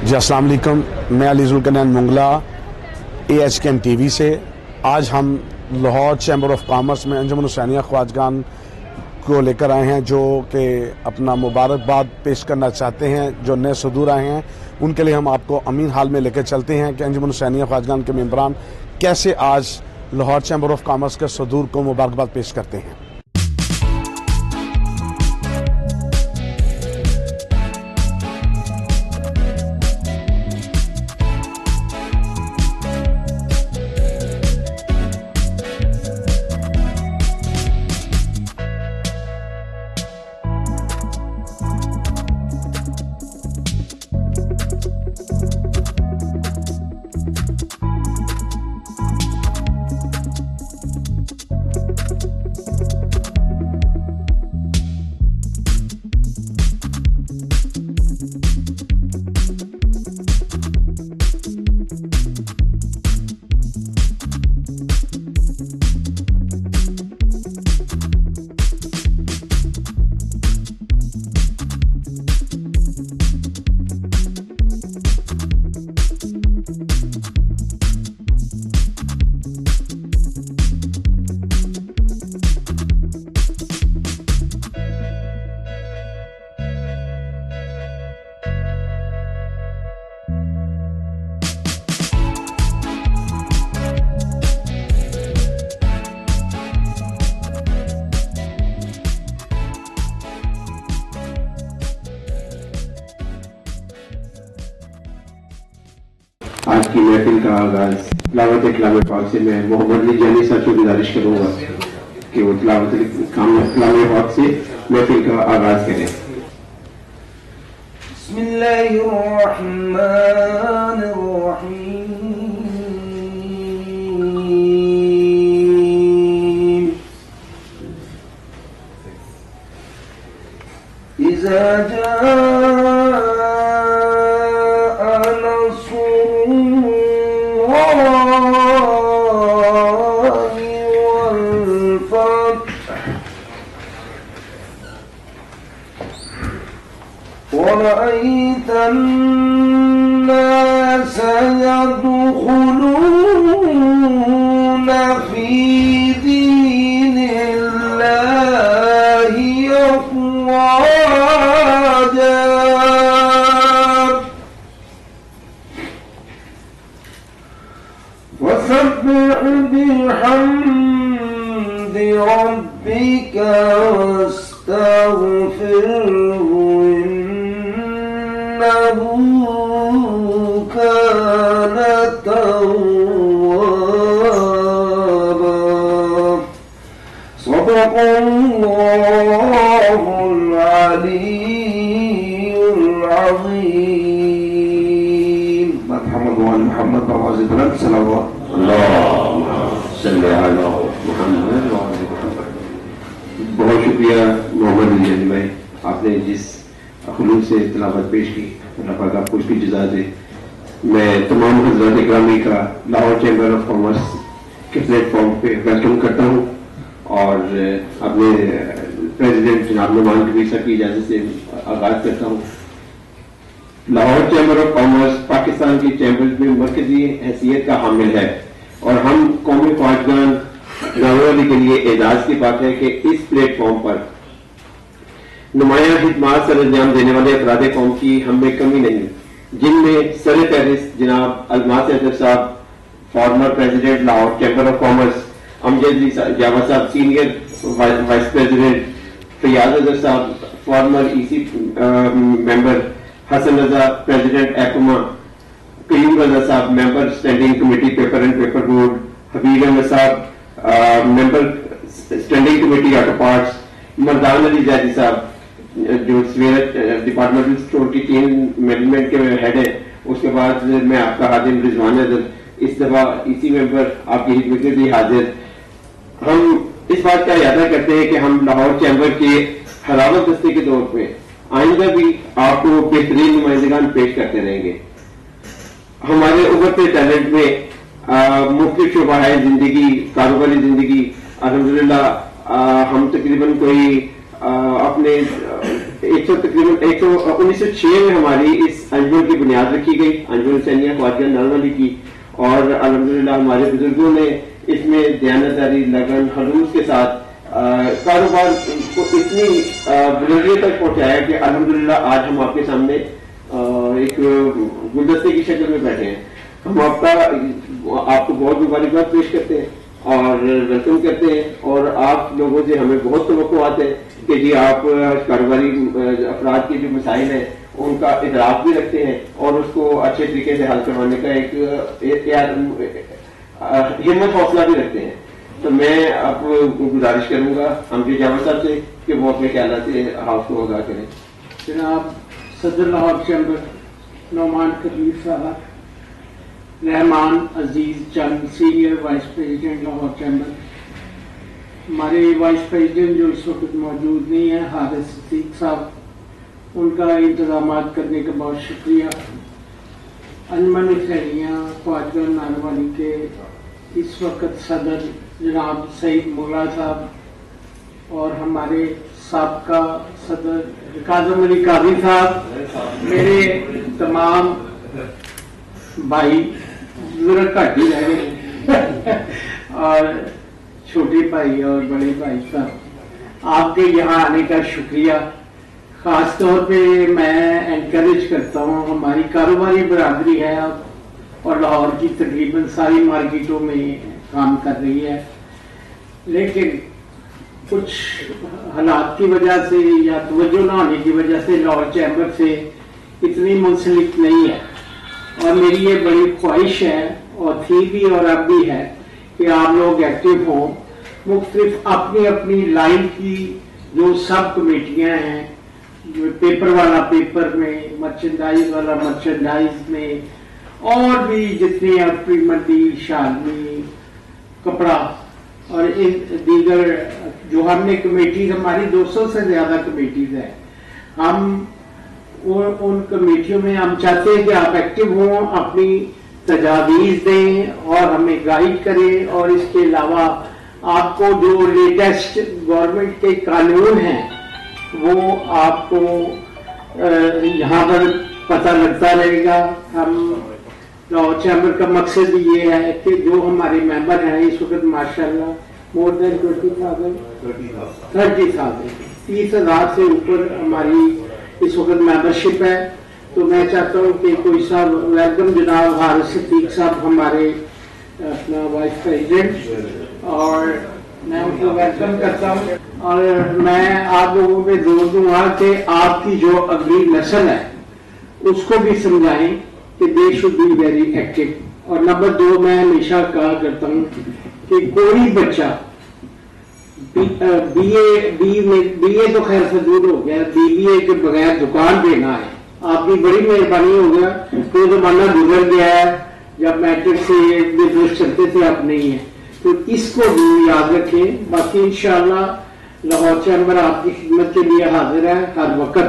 جی السلام علیکم، میں علی ذوالقرنین منگلا AHKN TV سے. آج ہم لاہور چیمبر آف کامرس میں انجمن حسینیہ خواجگان کو لے کر آئے ہیں جو کہ اپنا مبارکباد پیش کرنا چاہتے ہیں. جو نئے صدور آئے ہیں ان کے لیے ہم آپ کو امین حال میں لے کے چلتے ہیں کہ انجمن حسینیہ خواجگان کے ممبران کیسے آج لاہور چیمبر آف کامرس کے صدور کو مبارکباد پیش کرتے ہیں. آج کی محفل کا آغاز تلاوت کلام پاک سے میں محمد علی جانی صاحب سے گزارش کروں گا کہ وہ تلاوت کلام پاک سے محفل کا آغاز کریں. بسم اللہ الرحمن الرحیم. اذا جاء ورأيت الناس يدخلون في دين الله أفواجا فسبح بحمد ربك واستغفره إنه كان توابا. صدق الله العلي العظيم. محمد وعلى محمد وعلى بلند صلوات اللهم صل على محمد وعلى محمد. بہت شکریہ محمد علی جانی بھائی، آپ نے جس خلوص سے تلاوت پیش کی، اللہ پاک آپ کو اس کی جزا دے. میں تمام حضرات اکرامی کا لاہور چیمبر آف کامرس کے پلیٹ فارم پہ ویلکم کرتا ہوں اور اپنے پریزیڈنٹ جناب نعمان کبیر صاحب کی اجازت سے آغاز کرتا ہوں. Lahore Chamber of commerce Pakistan کی چیمبرز میں مرکزی حیثیت کا حامل ہے اور ہم قومی خواجگان لاہور کے لیے اعزاز کی بات ہے کہ اس پلیٹ فارم پر نمایاں خدمات سر انجام دینے والے افراد قوم کی ہم میں کمی نہیں، جن میں سر فہرست جناب الماس اظہر صاحب، former president Lahore Chamber of Commerce, Amjad Jawa صاحب senior vice president, Fayyaz Azhar صاحب former EC member, Hassan Raza president ایکما، کریم رضا صاحب member standing committee paper and paper board, Habib Ahmad صاحب member standing committee auto parts, Mardan Ali Zaidi صاحب جو ڈپارٹمنٹل اسٹور کی چین مینجمنٹ کے ہیڈ ہے. اس کے بعد میں آپ کا خادم رضوان اظہر اس دفعہ EC ممبر آپ کی خدمت میں بھی حاضر. ہم اس بات کا ارادہ کرتے ہیں کہ ہم لاہور چیمبر کے حلاوت دستے کے دور پہ آئندہ بھی آپ کو بہترین نمائندگان پیش کرتے رہیں گے. ہمارے ابھرتے ٹیلنٹ میں مختلف شعبہ ہے زندگی، کاروباری زندگی. الحمدللہ ہم تقریباً کوئی اپنے تقریباً 1906 میں ہماری اس انجمن کی بنیاد رکھی گئی، انجمن حسینیہ خواجگان نانوالی کی، اور الحمدللہ ہمارے بزرگوں نے اس میں دیانتداری، لگن، خلوص کے ساتھ کاروبار کو اتنی بلندی تک پہنچایا کہ الحمدللہ آج ہم آپ کے سامنے ایک گلدستے کی شکل میں بیٹھے ہیں. ہم آپ کو بہت مبارکباد پیش کرتے ہیں اور ویلکم کرتے ہیں، اور آپ لوگوں سے ہمیں بہت توقعات ہے کہ جی آپ کاروباری افراد کے جو مسائل ہیں ان کا ادراک بھی رکھتے ہیں اور اس کو اچھے طریقے سے حل کروانے کا ایک ہمت حوصلہ بھی رکھتے ہیں. تو میں آپ کو گزارش کروں گا امجد جاوید صاحب سے کہ وہ اپنے خیالات سے ہاؤس کو آگاہ کریں. جناب صدر لاہور چیمبر نعمان کبیر صاحب، رحمان عزیز چند senior vice president Lahore chamber, ہمارے وائس پریزیڈنٹ جو اس وقت موجود نہیں ہیں حارث صدیق صاحب، ان کا انتظامات کرنے کا بہت شکریہ. انجمن حسینیہ خواجگان نانوالی کے اس وقت صدر جناب سعید مغلا صاحب اور ہمارے سابقہ صدر کاظم علی قاضی صاحب، میرے تمام بھائی ذرا گھٹ ہی رہ گئے اور چھوٹے بھائی اور بڑے بھائی صاحب، آپ کے یہاں آنے کا شکریہ. خاص طور پہ میں انکریج کرتا ہوں، ہماری کاروباری برادری ہے اور لاہور کی تقریباً ساری مارکیٹوں میں کام کر رہی ہے، لیکن کچھ حالات کی وجہ سے یا توجہ نہ ہونے کی وجہ سے لاہور چیمبر سے اتنی منسلک نہیں ہے. اور میری یہ بڑی خواہش ہے اور تھی بھی اور اب بھی ہے کہ آپ لوگ ایکٹیو ہوں. مختلف اپنی اپنی لائن کی جو سب کمیٹیاں ہیں، پیپر والا پیپر میں، مرچنڈائز والا مرچنڈائز میں، اور بھی جتنی اپنی منڈی، شالمی، کپڑا اور ان دیگر جو ہم نے کمیٹیز، ہماری 200 سے زیادہ کمیٹیز ہیں، ہم ان کمیٹیوں میں ہم چاہتے ہیں کہ آپ ایکٹیو ہوں، اپنی تجاویز دیں اور ہمیں گائیڈ کریں. اور اس کے علاوہ آپ کو جو لیٹسٹ گورنمنٹ کے قانون ہیں وہ آپ کو یہاں پر پتہ لگتا رہے گا. ہم لاہور چیمبر کا مقصد یہ ہے کہ جو ہمارے ممبر ہیں اس وقت ماشاءاللہ مور دین 30,000 سے اوپر ہماری اس وقت ممبرشپ ہے. تو میں چاہتا ہوں کہ کوئی صاحب ویلکم جناب حارث صدیق صاحب ہمارے اپنا وائس پریزیڈنٹ، اور میں ان کو ویلکم کرتا ہوں. اور میں آپ لوگوں پہ زور دوں گا کہ آپ کی جو اگلی نسل ہے اس کو بھی سمجھائیں کہ they should be very active. اور نمبر 2، میں ہمیشہ کہا کرتا ہوں کہ کوئی بچہ بی اے تو خیر سے دور ہو گیا، بی اے کے بغیر دکان دینا ہے، آپ کی بڑی مہربانی ہو گیا. تو زمانہ گزر گیا ہے جب میٹرک سے بزنس چلتے تھے، اب نہیں ہے. تو اس کو بھی یاد رکھیں. باقی انشاءاللہ لاہور چیمبر آپ کی خدمت کے لیے حاضر ہے ہر وقت،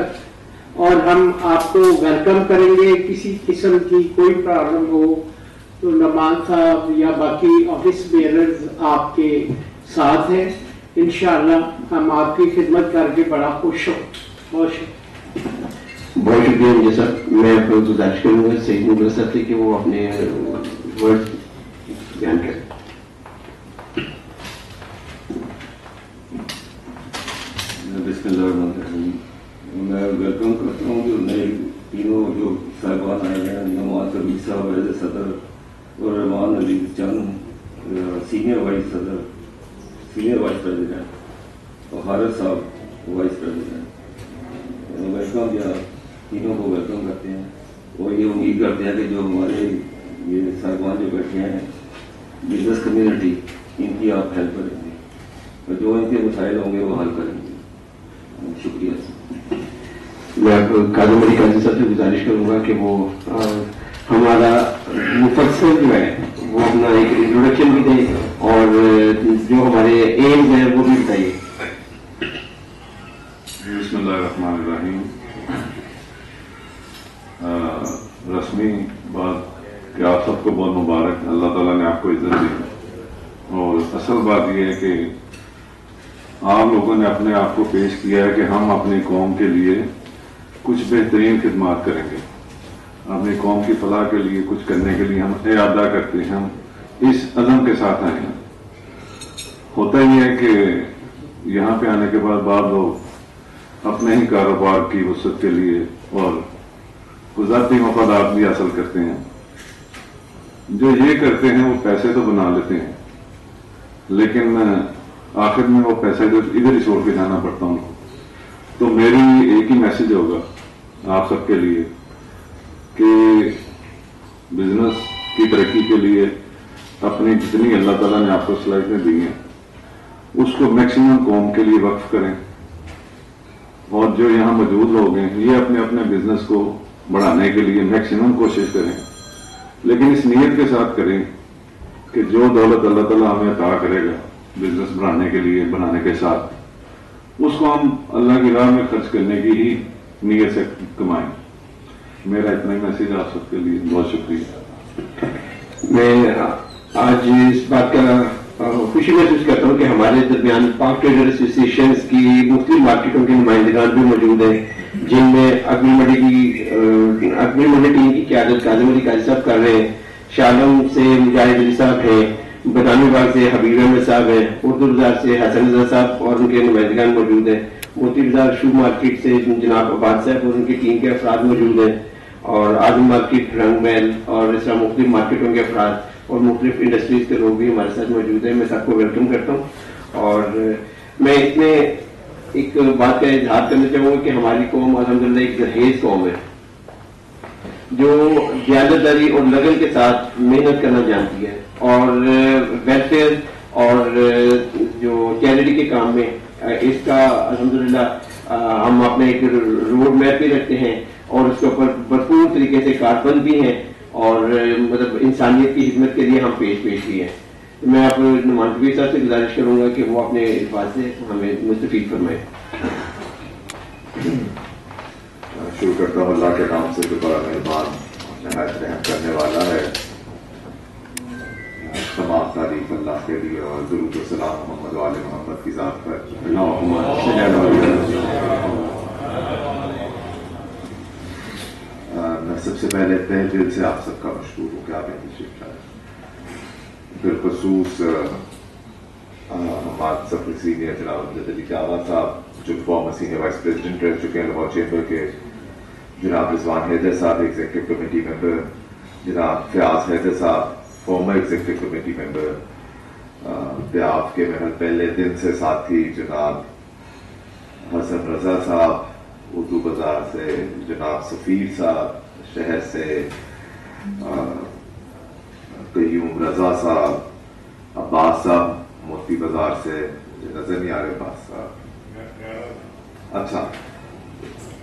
اور ہم آپ کو ویلکم کریں گے. کسی قسم کی کوئی پرابلم ہو تو نعمان صاحب یا باقی آفس بیئرز آپ کے ساتھ ہیں. انشاءاللہ ہم آپ کی خدمت کر کے بڑا خوش ہوں. بہت شکریہ. بہت شکریہ مجھے صاحب. میں آپ کو گزارش کروں گا سعید مغلا صاحب سے کہ وہ اپنے ورڈ بیان کریں. بسم اللہ الرحمن الرحیم. میں ویلکم کرتا ہوں جو نئے تینوں جو صاحبان آئے ہیں، نعمان کبیر صاحب ایز صدر اور رحمان عزیز چند سینئر وائس پریزیڈنٹ اور حارث صاحب وائس پریزیڈنٹ. ویلکم یا تینوں کو ویلکم کرتے ہیں اور یہ امید کرتے ہیں کہ جو ہمارے یہ صاحبان جو بیٹھے ہیں بزنس کمیونٹی، ان کی آپ ہیلپ کریں گے اور جو ان کے مسائل ہوں گے وہ حل کریں گے. شکریہ. میں آپ کاظم علی قاضی صاحب سے گزارش کروں گا کہ وہ ہمارا مفصل جو ہے وہ اپنا ایک انٹروڈکشن بھی دیں اور جو ہمارے ایمز ہیں وہ بھی بتائیے. بسم اللہ الرحمن الرحیم. رسمی بات کہ آپ سب کو بہت مبارک، اللہ تعالیٰ نے آپ کو عزت دی. اور اصل بات یہ ہے کہ آپ لوگوں نے اپنے آپ کو پیش کیا ہے کہ ہم اپنی قوم کے لیے کچھ بہترین خدمات کریں گے، اپنی قوم کی فلاح کے لیے کچھ کرنے کے لیے ہم ارادہ کرتے ہیں، ہم اس عزم کے ساتھ آئے ہیں۔ ہوتا ہی ہے کہ یہاں پہ آنے کے بعد بعض لوگ اپنے ہی کاروبار کی وسعت کے لیے اور ذاتی مفادات بھی حاصل کرتے ہیں۔ جو یہ کرتے ہیں وہ پیسے تو بنا لیتے ہیں، لیکن آخر میں وہ پیسے ادھر ہی چھوڑ کے جانا پڑتا ان کو۔ تو میری ایک ہی میسج ہوگا آپ سب کے لیے کہ بزنس کی ترقی کے لیے اپنی جتنی اللہ تعالیٰ نے آپ کو صلاحیتیں دی ہیں اس کو میکسیمم قوم کے لیے وقف کریں، اور جو یہاں موجود لوگ ہیں یہ اپنے اپنے بزنس کو بڑھانے کے لیے میکسیمم کوشش کریں، لیکن اس نیت کے ساتھ کریں کہ جو دولت اللہ تعالیٰ ہمیں عطا کرے گا بزنس بڑھانے کے لیے بنانے کے ساتھ، اس کو ہم اللہ کی راہ میں خرچ کرنے کی ہی نیت سے کمائیں۔ میرا اتنا ہی میسج آپ سب کے لیے، بہت شکریہ۔ میں آج اس بات کا خوشی محسوس کرتا ہوں کہ ہمارے درمیان پاک ٹریڈر ایسوسیشنز کی مختلف مارکیٹوں کے نمائندگان بھی موجود ہیں، جن میں اکبر منڈی ٹیم کی قیادت کاظم علی قاضی صاحب کر رہے ہیں، شالم سے مجاہد علی صاحب ہیں، بدامی باغ سے حبیب احمد صاحب ہیں، اردو بازار سے حسن رضا صاحب اور ان کے نمائندگان موجود ہیں، موتی بازار شو مارکیٹ سے جناب عباد صاحب اور ان کی ٹیم کے افراد موجود ہیں، اور آدم مارکیٹ، رنگ محل اور اس طرح مختلف مارکیٹوں کے افراد اور مختلف انڈسٹریز کے لوگ بھی ہمارے ساتھ موجود ہیں۔ میں سب کو ویلکم کرتا ہوں، اور میں اس میں ایک بات کا اظہار کرنا چاہوں گا کہ ہماری قوم الحمدللہ ایک جہیز قوم ہے جو دیانت داری اور لگن کے ساتھ محنت کرنا جانتی ہے، اور ویلفیئر اور جو چیریٹی کے کام میں اس کا الحمدللہ ہم اپنے ایک روڈ میپ بھی رکھتے ہیں، اور اس کے اوپر بھرپور طریقے سے کاربند بھی ہیں، اور مطلب انسانیت کی خدمت کے لیے ہم پیش بھی ہیں۔ میں آپ نعمان کبیر صاحب سے گزارش کروں گا کہ وہ اپنے الفاظ سے ہمیں مستفید فرمائیں۔ شروع کرتا ہوں اللہ کے نام سے جو بڑا مہربان نہایت رحم کرنے والا ہے۔ تمام تعریف اللہ کے لیے اور درود و سلام محمد و آل محمد کی ذات پر۔ میں سب سے پہلے تہ دل سے آپ سب کا مشکور ہوں کہ آپ نے تشریف لائے، بالخصوص ہمارے سب سینئر جناب امجد علی جاوا صاحب جو فارمر سینئر وائس پریزیڈنٹ رہ چکے ہیں لاہور چیمبر کے، جناب رضوان حیدر صاحب ایگزیکٹو کمیٹی ممبر، جناب فیاض حیدر صاحب فارمر ایگزیکٹو کمیٹی ممبر، بیاف کے محل پہلے دن سے ساتھی جناب حسن رضا صاحب اردو بازار سے، جناب سفیر صاحب شہر سے، قیوم رضا صاحب، عباس صاحب موتی بازار سے، نظر نہیں آ رہے عباس صاحب، اچھا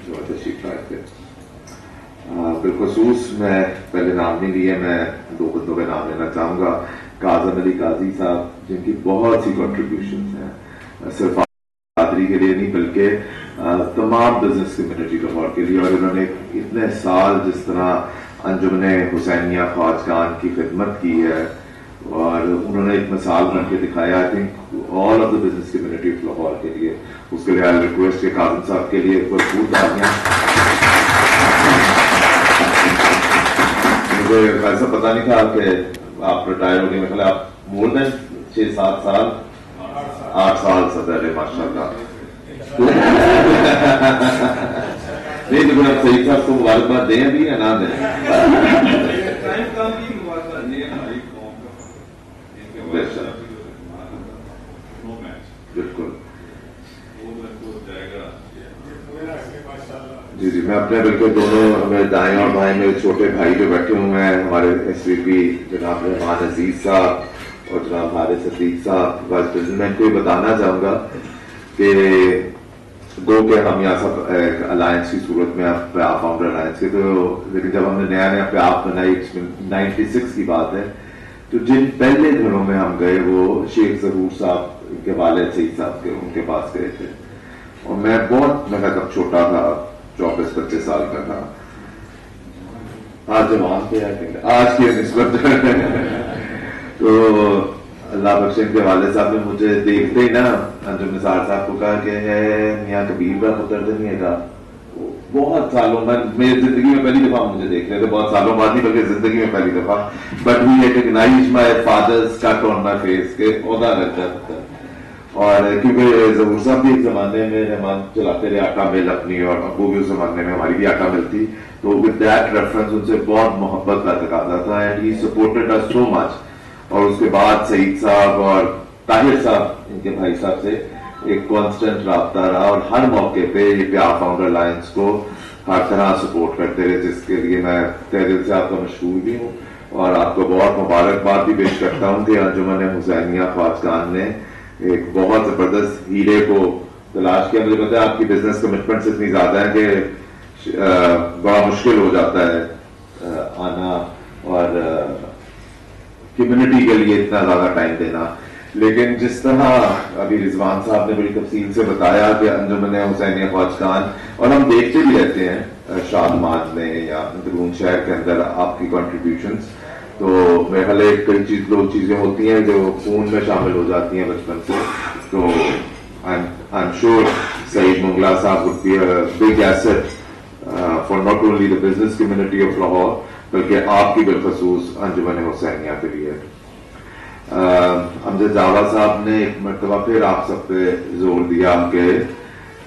جو تشریف لائے تھے۔ بالخصوص میں پہلے نام نہیں لیے، میں دو بندوں کا نام لینا چاہوں گا، کاظم علی قاضی صاحب جن کی بہت سی کنٹریبیوشنز ہیں، صرف قادری کے لیے نہیں بلکہ تمام بزنس کمیونٹی لاہور کے لیے، اور انہوں نے اتنے سال جس طرح انجمن حسینیہ خواجگان کی خدمت کی ہے اور انہوں نے ایک مثال بن کے دکھایا، I think all of the business community of Lahore کے لیے، اس کے لیے آئی ریکویسٹ کہ کاظم صاحب کے لیے بھرپور تالیاں۔ مجھے ایسا پتا نہیں تھا کہ آپ ریٹائر ہو گئے، مطلب آپ مور دین 6-7 سال 8 سال سے پہلے ماشاء اللہ نہیں تو آپ صحیح صاحب کو مبارکباد دیں بھی یا نہ دیں؟ بالکل جی جی، میں اپنے بالکل دونوں میرے دائیں اور بائیں میرے چھوٹے بھائی جو بیٹھے ہوئے ہیں، ہمارے ایس وی پی جناب رحمان عزیز صاحب اور جناب حارث صدیق صاحب وائس پریزیڈنٹ کو یہ بتانا چاہوں گا کہ گو کہ ہم یہاں سب الائنس کی صورت میں پیاف فاؤنڈر الائنس کے، تو لیکن جب ہم نے نیا پیاف بنائی 96 کی بات ہے، تو جن پہلے گھروں میں ہم گئے وہ شیخ ظہور صاحب ان کے والد سعید صاحب کے، ان کے پاس گئے تھے، اور میں بہت میں تب چھوٹا تھا، 24-25 سال کا تھا، آج جوان تھے آج کی نسبت تو اللہ بخش کے والد صاحب نے مجھے دیکھتے ہی نا انجم نثار صاحب کو کہا کہ ہے میاں کبیر کا پتر تو نہیں ہے کہا. بہت سالوں میں میری زندگی میں پہلی دفعہ مجھے دیکھ رہے تھے, بہت سالوں بعد نہیں بلکہ زندگی میں پہلی دفعہ. But we recognise my father's cut on my face کے عہدہ لگتا تھا. اور کیونکہ ظہور صاحب بھی ایک زمانے میں رحمان چلاتے رہے آٹا مل اپنی, اور ابو بھی اس زمانے میں ہماری بھی آٹا مل تھی, تو ود دیٹ ریفرنس ان سے بہت محبت کا تقاضا تھا, اینڈ ہی سپورٹڈ اس سو مچ. اور اس کے بعد سعید صاحب اور طاہر صاحب ان کے بھائی صاحب سے ایک کانسٹنٹ رابطہ رہا, اور ہر موقع پہ یہ پیار فاؤنڈر الائنس کو ہر طرح سپورٹ کرتے رہے, جس کے لیے میں تہ دل سے آپ کا مشکور بھی ہوں, اور آپ کو بہت مبارکباد بھی پیش کرتا ہوں کہ انجمن حسینیہ خواجگان نے ایک بہت زبردست ہیرے کو تلاش کیا. مجھے پتا ہے آپ کی بزنس کمٹمنٹس اتنی زیادہ ہے کہ بڑا مشکل ہو جاتا ہے آنا اور کمیونٹی کے لیے اتنا زیادہ ٹائم دینا, لیکن جس طرح ابھی رضوان صاحب نے بڑی تفصیل سے بتایا کہ انجمن حسینیہ خواجگان, اور ہم دیکھتے بھی رہتے ہیں شادمان میں یا اندرون شہر کے اندر آپ کی کنٹریبیوشنس, تو میرے خیال ہے کئی لوگ چیزیں ہوتی ہیں جو خون میں شامل ہو جاتی ہیں بچپن سے. تو آئی ایم شیور سعید منگلا صاحب would be a big asset for not only the business community of Lahore بلکہ آپ کی بالخصوص انجمن حسینیہ کے لیے. امجد جاوید صاحب نے ایک مرتبہ پھر آپ سب پہ زور دیا کہ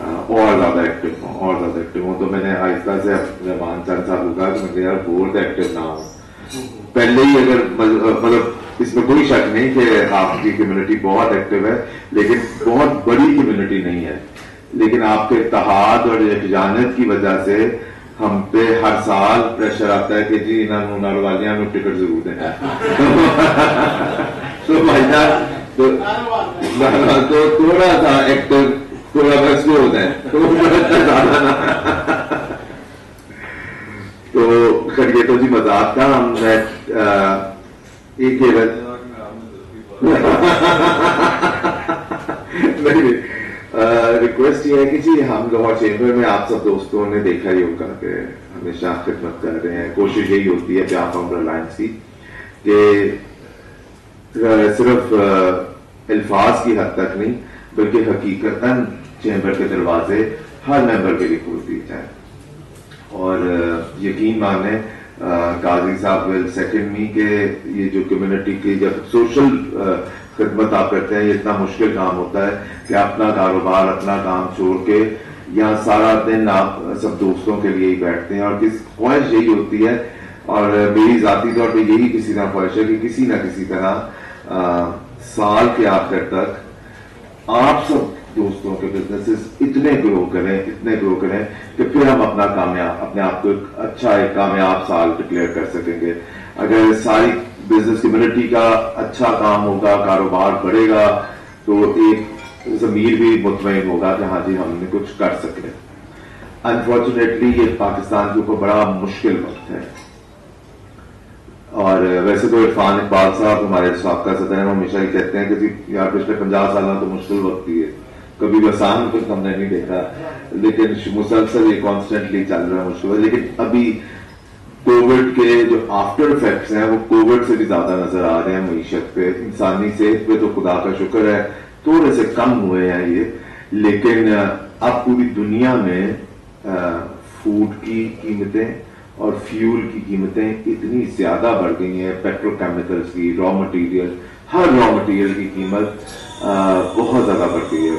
اور زیادہ ایکٹیو ہوں, تو میں نے آہستہ سے رحمان چند صاحب کو کہا کہ میں یار بہت ایکٹیو نہ ہوں. پہلے ہی اگر مطلب اس میں کوئی شک نہیں کہ آپ کی کمیونٹی بہت ایکٹیو ہے, لیکن بہت بڑی کمیونٹی نہیں ہے, لیکن آپ کے اتحاد اور یکجانت کی وجہ سے ہم پہ ہر سال پریشر آتا ہے کہ جی نانو والیاں میں ٹکٹ ضرور دیں. تو بھائی جان تو تھوڑا سا ایکٹیو تھوڑا بس وہ ہوتا ہے تو خیر یہ تو جی مذاق تھا. ہم ایک ریکویسٹ یہ ہے کہ جی ہم لاہور چیمبر میں آپ سب دوستوں نے دیکھا ہی ہوگا کہ ہمیشہ خدمت کر رہے ہیں. کوشش یہی ہوتی ہے پیار فاؤنڈر الائنس کی کہ صرف الفاظ کی حد تک نہیں بلکہ حقیقتاً چیمبر کے دروازے ہر ممبر کے لیے کھول دیے جائیں. اور یقین مانیں قاضی صاحب ول سیکنڈ می کہ یہ جو کمیونٹی کی جب سوشل خدمت آپ کرتے ہیں یہ اتنا مشکل کام ہوتا ہے کہ اپنا کاروبار اپنا کام چھوڑ کے یہاں سارا دن آپ سب دوستوں کے لیے ہی بیٹھتے ہیں, اور کس خواہش یہی ہوتی ہے, اور میری ذاتی طور پہ یہی کسی طرح خواہش ہے کہ کسی نہ کسی طرح سال کے آخر تک آپ سب دوستوں کے بزنسز اتنے گرو کریں کہ پھر ہم اپنے آپ کو اچھا ایک کامیاب سال ڈکلیئر کر سکیں گے. اگر ساری بزنس کمیونٹی کا اچھا کام ہوگا, کاروبار بڑھے گا, تو ایک ضمیر بھی مطمئن ہوگا کہ ہاں جی ہم نے کچھ کر سکے. انفارچونیٹلی یہ پاکستان کے اوپر بڑا مشکل وقت ہے, اور ویسے تو عرفان اقبال صاحب ہمارے سابقہ صدر ہیں, ہمیشہ ہی کہتے ہیں کہ جی یار پچھلے 50 سالوں تو مشکل وقت ہی ہے, کبھی بھی آسان کچھ ہم نے نہیں دیکھا, لیکن مسلسل یہ کانسٹنٹلی چل رہا ہے مشکل. لیکن ابھی کووڈ کے جو آفٹر افیکٹس ہیں وہ کووڈ سے بھی زیادہ نظر آ رہے ہیں معیشت پہ. انسانی صحت پہ تو خدا کا شکر ہے تھوڑے سے کم ہوئے ہیں یہ, لیکن اب پوری دنیا میں فوڈ کی قیمتیں اور فیول کی قیمتیں اتنی زیادہ بڑھ گئی ہیں, پیٹرو کیمیکلز کی, را مٹیریل, ہر را مٹیریل کی قیمت بہت زیادہ بڑھ گئی ہے.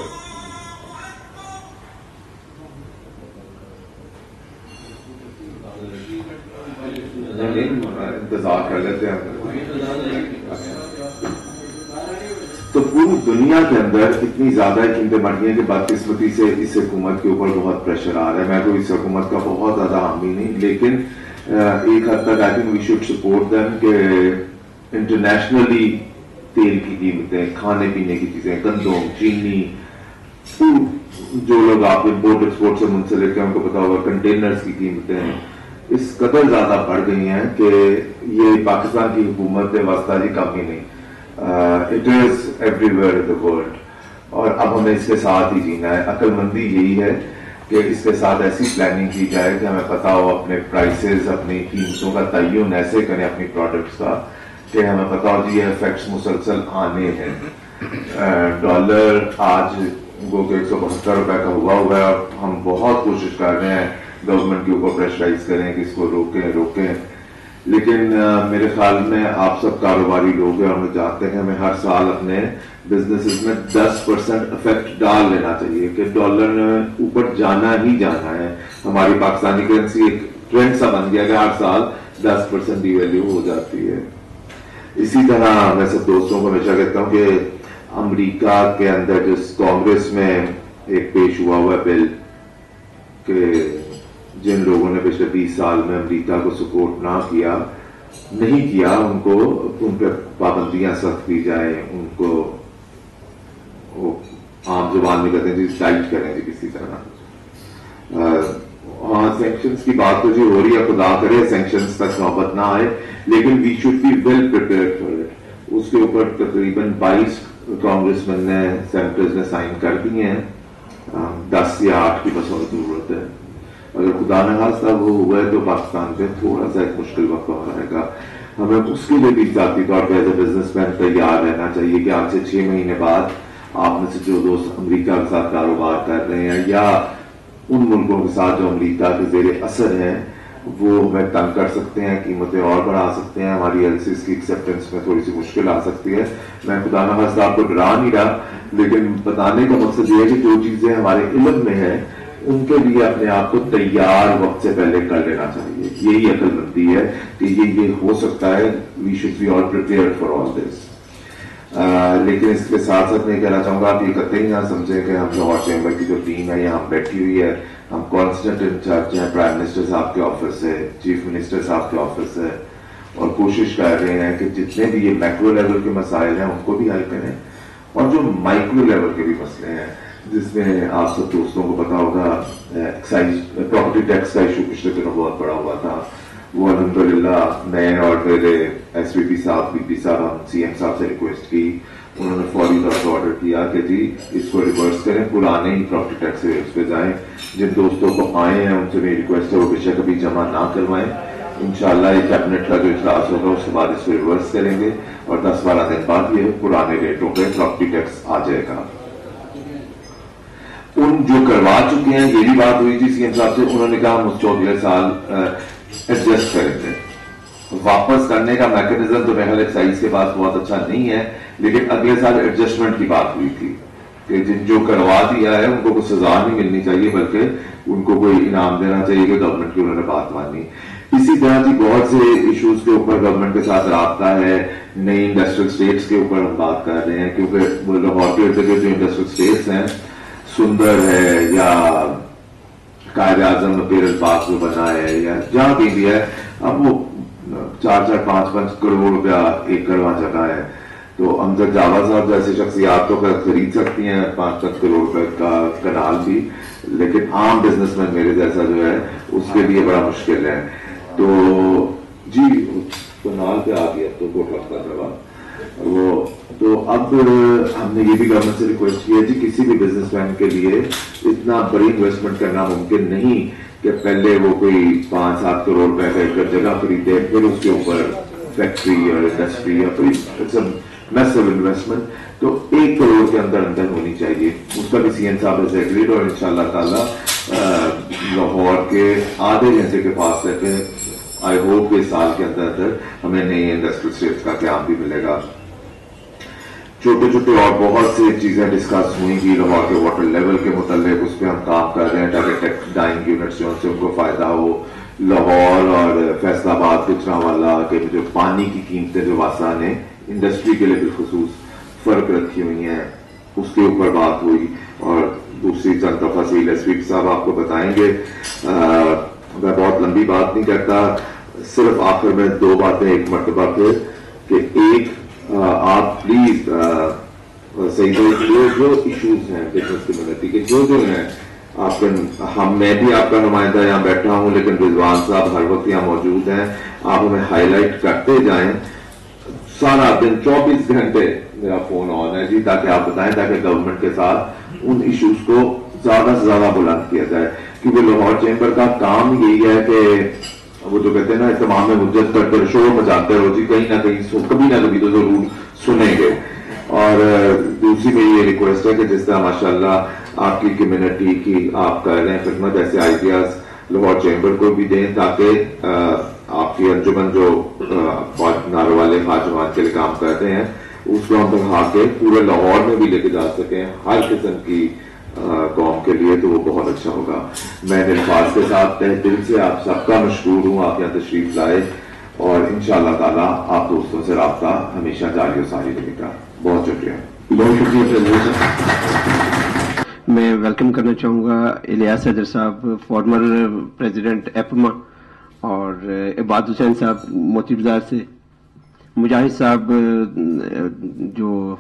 انتظار کر لیتے ہیں. تو پوری دنیا کے اندر اتنی زیادہ قیمتیں بڑھ گئی ہیں کہ بدقسمتی سے اس حکومت کے اوپر بہت پریشر آ رہا ہے. میں تو اس حکومت کا بہت زیادہ حامی نہیں, لیکن ایک حد تک I think we should support them کہ انٹرنیشنلی تیل کی قیمتیں, کھانے پینے کی چیزیں, گندم, چینی, جو لوگ آپ امپورٹ ایکسپورٹ سے منسلک ہیں ان کو پتا ہوگا کنٹینرز کی قیمتیں اس قدر زیادہ بڑھ گئی ہیں کہ یہ پاکستان کی حکومت واسطہ جی کم ہی نہیں. It is every where in the world, اور اب ہمیں اس کے ساتھ ہی جینا ہے. عقل مندی یہی ہے کہ اس کے ساتھ ایسی پلاننگ کی جائے کہ ہمیں پتا ہو اپنے پرائسز, اپنی قیمتوں کا تعین ایسے کریں اپنی پروڈکٹس کا کہ ہمیں پتا ہو جی یہ افیکٹس مسلسل آنے ہیں. ڈالر آج وہ 172 روپے کا ہوا ہے اور ہم بہت کوشش کر رہے ہیں گورنمنٹ کے اوپر پریشرائز کریں کہ اس کو روکیں, لیکن میرے خیال میں آپ سب کاروباری لوگ ہیں اور ہمیں جانتے ہیں ہمیں ہر سال اپنے بزنسز میں 10% افیکٹ ڈال لینا چاہیے کہ ڈالر نے اوپر جانا ہی جانا ہے. ہماری پاکستانی کرنسی ایک ٹرینڈ سا بن گیا کہ ہر سال 10% ڈی ویلیو ہو جاتی ہے. اسی طرح میں سب دوستوں کو ہمیشہ کہتا ہوں کہ امریکہ کے اندر جس کانگریس میں ایک پیش ہوا ہے بل کہ جن لوگوں نے پچھلے 20 سال میں امریکہ کو سپورٹ نہیں کیا ان کو ان پہ پابندیاں سخت کی جائیں, ان کو عام زبان میں کہتے ہیں جی ٹائٹ کریں جی کسی طرح. ہاں سینکشنز کی بات تو جو ہو رہی ہے خدا کرے سینکشنز تک نوبت نہ آئے, لیکن we should be well prepared for it. اس کے اوپر تقریباً 22 کانگریس مین نے سینیٹرز نے سائن کر دیے ہیں, 10 یا 8 کی بس اور ضرورت ہے. اگر خدا نہ خواستہ وہ ہوا ہے تو پاکستان پہ تھوڑا سا ایک مشکل وقت ہو رہے گا. ہمیں اس کے لیے بھی ذاتی طور پہ ایز اے بزنس مین تیار رہنا چاہیے کہ آج سے 6 مہینے بعد آپ میں سے جو دوست امریکہ کے ساتھ کاروبار کر رہے ہیں یا ان ملکوں کے ساتھ جو امریکہ کے زیر اثر ہیں وہ ہمیں تنگ کر سکتے ہیں, قیمتیں اور بڑھا سکتے ہیں, ہماری ایلسیز کی ایکسیپٹنس میں تھوڑی سی مشکل آ سکتی ہے. میں خدا نہ خواستہ آپ کو ڈرا نہیں رہا, لیکن بتانے کا مقصد یہ ہے کہ جو چیزیں ہمارے علم میں ہیں ان کے لیے اپنے آپ کو تیار وقت سے پہلے کر لینا چاہیے. یہی عقل مندی ہے کہ یہ ہو سکتا ہے. We should be all prepared for all this. لیکن اس کے ساتھ ساتھ میں کہنا چاہوں گا آپ یہ قطعی نہ سمجھیں کہ ہم لاہور چیمبر کی جو ٹیم ہے یہاں بیٹھی ہوئی ہے, ہم کانسٹنٹ انچارج ہیں پرائم منسٹر صاحب کے آفس سے, چیف منسٹر صاحب کے آفس سے, اور کوشش کر رہے ہیں کہ جتنے بھی یہ میکرو لیول کے مسائل ہیں ان کو بھی حل کریں, اور جو مائکرو لیول کے بھی مسئلے ہیں جس میں آپ سب دوستوں کو پتا ہوگا ایکسائز پراپرٹی ٹیکس کا ایشو پچھلے دنوں بہت بڑا ہوا تھا, وہ الحمدللہ میں اور میرے ایس پی پی صاحب بی پی صاحب ہم سی ایم صاحب سے ریکویسٹ کی, انہوں نے فوری طور پر آرڈر کیا کہ جی اس کو ریورس کریں, پرانے ہی پراپرٹی ٹیکس ریٹس پہ جائیں. جن دوستوں کو آئے ہیں ان سے میری ریکویسٹ ہے وہ بے شک ابھی جمع نہ کروائیں. انشاءاللہ یہ کیبنٹ کا جو اجلاس ہوگا اس کے بعد اس کو ریورس کریں گے اور 10-12 دن بعد یہ پرانے ریٹوں پہ پراپرٹی ٹیکس آ جائے گا. ان جو کروا چکے ہیں یہ بھی بات ہوئی تھی سی ایم صاحب سے, انہوں نے کہا ہم اس کو اگلے سال ایڈجسٹ کریں گے. واپس کرنے کا میکینزم تو میرے ایکسائز کے پاس بہت اچھا نہیں ہے, لیکن اگلے سال ایڈجسٹمنٹ کی بات ہوئی تھی کہ جن جو کروا دیا ہے ان کو کوئی سزا نہیں ملنی چاہیے بلکہ ان کو کوئی انعام دینا چاہیے کہ گورنمنٹ کی انہوں نے بات مانی. اسی طرح کی بہت سے ایشوز کے اوپر گورنمنٹ کے ساتھ رابطہ ہے. نئی انڈسٹریل اسٹیٹس کے اوپر ہم بات کر رہے ہیں کیونکہ لاہور کے ارد گرد جو انڈسٹریل اسٹیٹس ہیں, سندر ہے یا قائد اعظم پیرل پاک جو بنا ہے یا جہاں بھی ہے, اب وہ 4-5 کروڑ روپیہ ایکڑ وہاں جگہ ہے, تو امجد جاوا صاحب جیسے شخصیات تو خرید سکتی ہیں 5-10 کروڑ روپے کا کنال بھی, لیکن عام بزنس مین میرے جیسا جو ہے اس کے لیے بڑا مشکل ہے. تو جی کنال پہ آ گیا تو کوٹ لگتا تھا وہ, تو اب ہم نے یہ بھی گورنمنٹ سے ریکویسٹ کی ہے جی کسی بھی بزنس مین کے لیے اتنا بڑی انویسٹمنٹ کرنا ممکن نہیں کہ پہلے وہ کوئی 5-7 کروڑ روپے کا ایک جگہ خریدے پھر اس کے اوپر فیکٹری اور انڈسٹری یا کوئی میسو انویسٹمنٹ تو 1 کروڑ کے اندر ہونی چاہیے. اس کا بھی سی ایم صاحب از ایگریڈ, اور انشاءاللہ تعالیٰ لاہور کے آدھے گھنٹے کے پاس ہے کہ آئی ہوپ کہ سال کے اندر ہمیں نئی انڈسٹریل اسٹیٹس کا قیام بھی ملے گا. چھوٹے چھوٹے اور بہت سی چیزیں ڈسکس ہوئی تھی لاہور کے واٹر لیول کے متعلق, اس پہ ہم کام کر رہے ہیں تاکہ ڈائنگ یونٹس جو سے ان کو فائدہ ہو. لاہور اور فیصل آباد گجرانوالہ کے جو پانی کی قیمتیں جو واسطہ نے انڈسٹری کے لیے بالخصوص فرق رکھی ہوئی ہیں اس کے اوپر بات ہوئی. اور دوسری چند تفصیل ایس پی صاحب آپ کو بتائیں گے. میں بہت لمبی بات نہیں کرتا, صرف آخر میں 2 باتیں ایک مرتبہ پھر کہ ایک آپ پلیز صحیح جو ایشوز ہیں بزنس کمیونٹی کے جو ہیں آپ میں بھی آپ کا نمائندہ یہاں بیٹھا ہوں, لیکن رضوان صاحب ہر وقت یہاں موجود ہیں, آپ ہمیں ہائی لائٹ کرتے جائیں. سارا دن 24 گھنٹے میرا فون آن ہے جی, تاکہ آپ بتائیں تاکہ گورنمنٹ کے ساتھ ان ایشوز کو زیادہ سے زیادہ بلند کیا جائے. کیونکہ لاہور چیمبر کا کام یہی ہے کہ وہ جو کہتے ہیں نا اہتمام میں حجت کرتے شور مچاتے رہو جی، کہیں نہ کہیں کبھی نہ کبھی تو ضرور سنیں گے. اور دوسری میری یہ ریکویسٹ ہے کہ جس طرح ماشاءاللہ آپ کی کمیونٹی کی آپ کر رہے ہیں خدمت، ایسے آئیڈیاز لاہور چیمبر کو بھی دیں تاکہ آپ کی انجمن جو نارو والے خواجوان کے لیے کام کرتے ہیں اس کو ہم بڑھا کے پورے لاہور میں بھی لے کے جا سکیں ہر قسم کی قوم کے لیے، تو وہ بہت اچھا ہوگا. میں الفاظ کے ساتھ تہ دل سے آپ سب کا مشکور ہوں آپ یہاں تشریف لائے، اور انشاءاللہ تعالیٰ آپ دوستوں سے رابطہ ہمیشہ جاری و ساری رہے گا. بہت شکریہ. بہت شکریہ. میں ویلکم کرنا چاہوں گا الیاس حیدر صاحب، فارمر پریزیڈنٹ ایپما، اور عباد حسین صاحب موتی بازار سے، مجاہد صاحب جو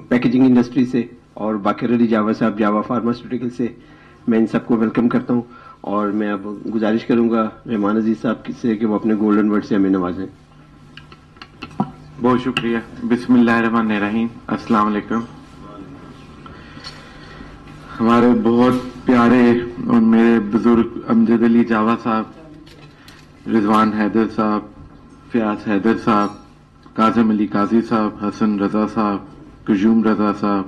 پیکیجنگ انڈسٹری سے، اور باقر علی جاوا صاحب جاوا فارماسیوٹیکل سے. میں ان سب کو ویلکم کرتا ہوں، اور میں اب گزارش کروں گا رحمان عزیز صاحب سے کہ وہ اپنے گولڈن ورڈ سے ہمیں نوازیں. بہت شکریہ. بسم اللہ الرحمن الرحیم. السلام علیکم. ہمارے بہت پیارے اور میرے بزرگ امجد علی جاوا صاحب، رضوان حیدر صاحب، فیاض حیدر صاحب، کاظم علی قاضی صاحب، حسن رضا صاحب، قیوم رضا صاحب،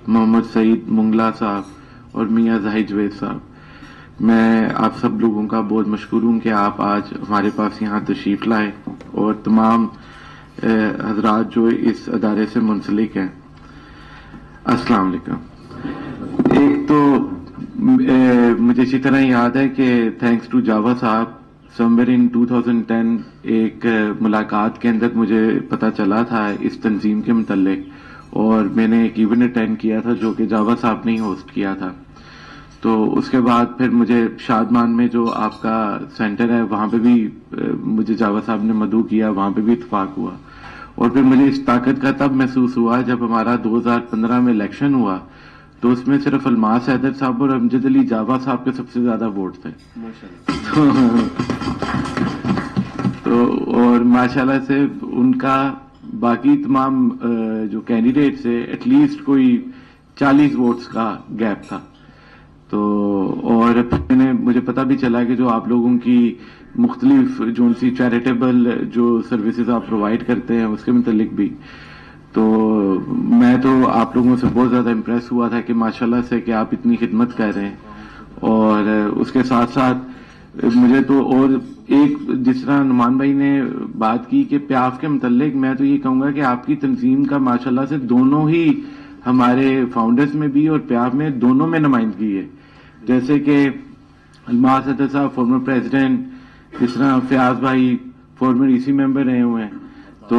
محمد سعید منگلا صاحب اور میاں زاہد جوید صاحب، میں آپ سب لوگوں کا بہت مشکور ہوں کہ آپ آج ہمارے پاس یہاں تشریف لائے، اور تمام حضرات جو اس ادارے سے منسلک ہیں. السلام علیکم. ایک تو مجھے اسی طرح یاد ہے کہ تھینکس ٹو جاوا صاحب سمویر ان 2010 ایک ملاقات کے اندر مجھے پتا چلا تھا اس تنظیم کے متعلق، اور میں نے ایک ایونٹ اٹینڈ کیا تھا جو کہ جاوا صاحب نے ہی ہوسٹ کیا تھا. تو اس کے بعد پھر مجھے شادمان میں جو آپ کا سینٹر ہے وہاں پہ بھی مجھے جاوا صاحب نے مدعو کیا، وہاں پہ بھی اتفاق ہوا. اور پھر مجھے اس طاقت کا تب محسوس ہوا جب ہمارا 2015 میں الیکشن ہوا، تو اس میں صرف الماس حیدر صاحب اور امجد علی جاوا صاحب کے سب سے زیادہ ووٹ تھے. تو اور ماشاءاللہ سے ان کا باقی تمام جو کینڈیڈیٹ سے ایٹ لیسٹ کوئی 40 ووٹس کا گیپ تھا. تو اور پھر مجھے پتا بھی چلا کہ جو آپ لوگوں کی مختلف جو ان سی چیریٹیبل جو سروسز آپ پرووائڈ کرتے ہیں اس کے متعلق بھی. تو میں تو آپ لوگوں سے بہت زیادہ امپریس ہوا تھا کہ ماشاءاللہ سے کہ آپ اتنی خدمت کر رہے ہیں. اور اس کے ساتھ ساتھ مجھے تو اور ایک جس طرح نعمان بھائی نے بات کی کہ پیاف کے متعلق، میں تو یہ کہوں گا کہ آپ کی تنظیم کا ماشاءاللہ سے دونوں ہی ہمارے فاؤنڈرز میں بھی اور پیاف میں دونوں میں نمائندگی ہے. جیسے کہ الماس حیدر صاحب فارمر پریزیڈنٹ، جس طرح فیاض بھائی فارمر ایسی ممبر رہے ہوئے ہیں، تو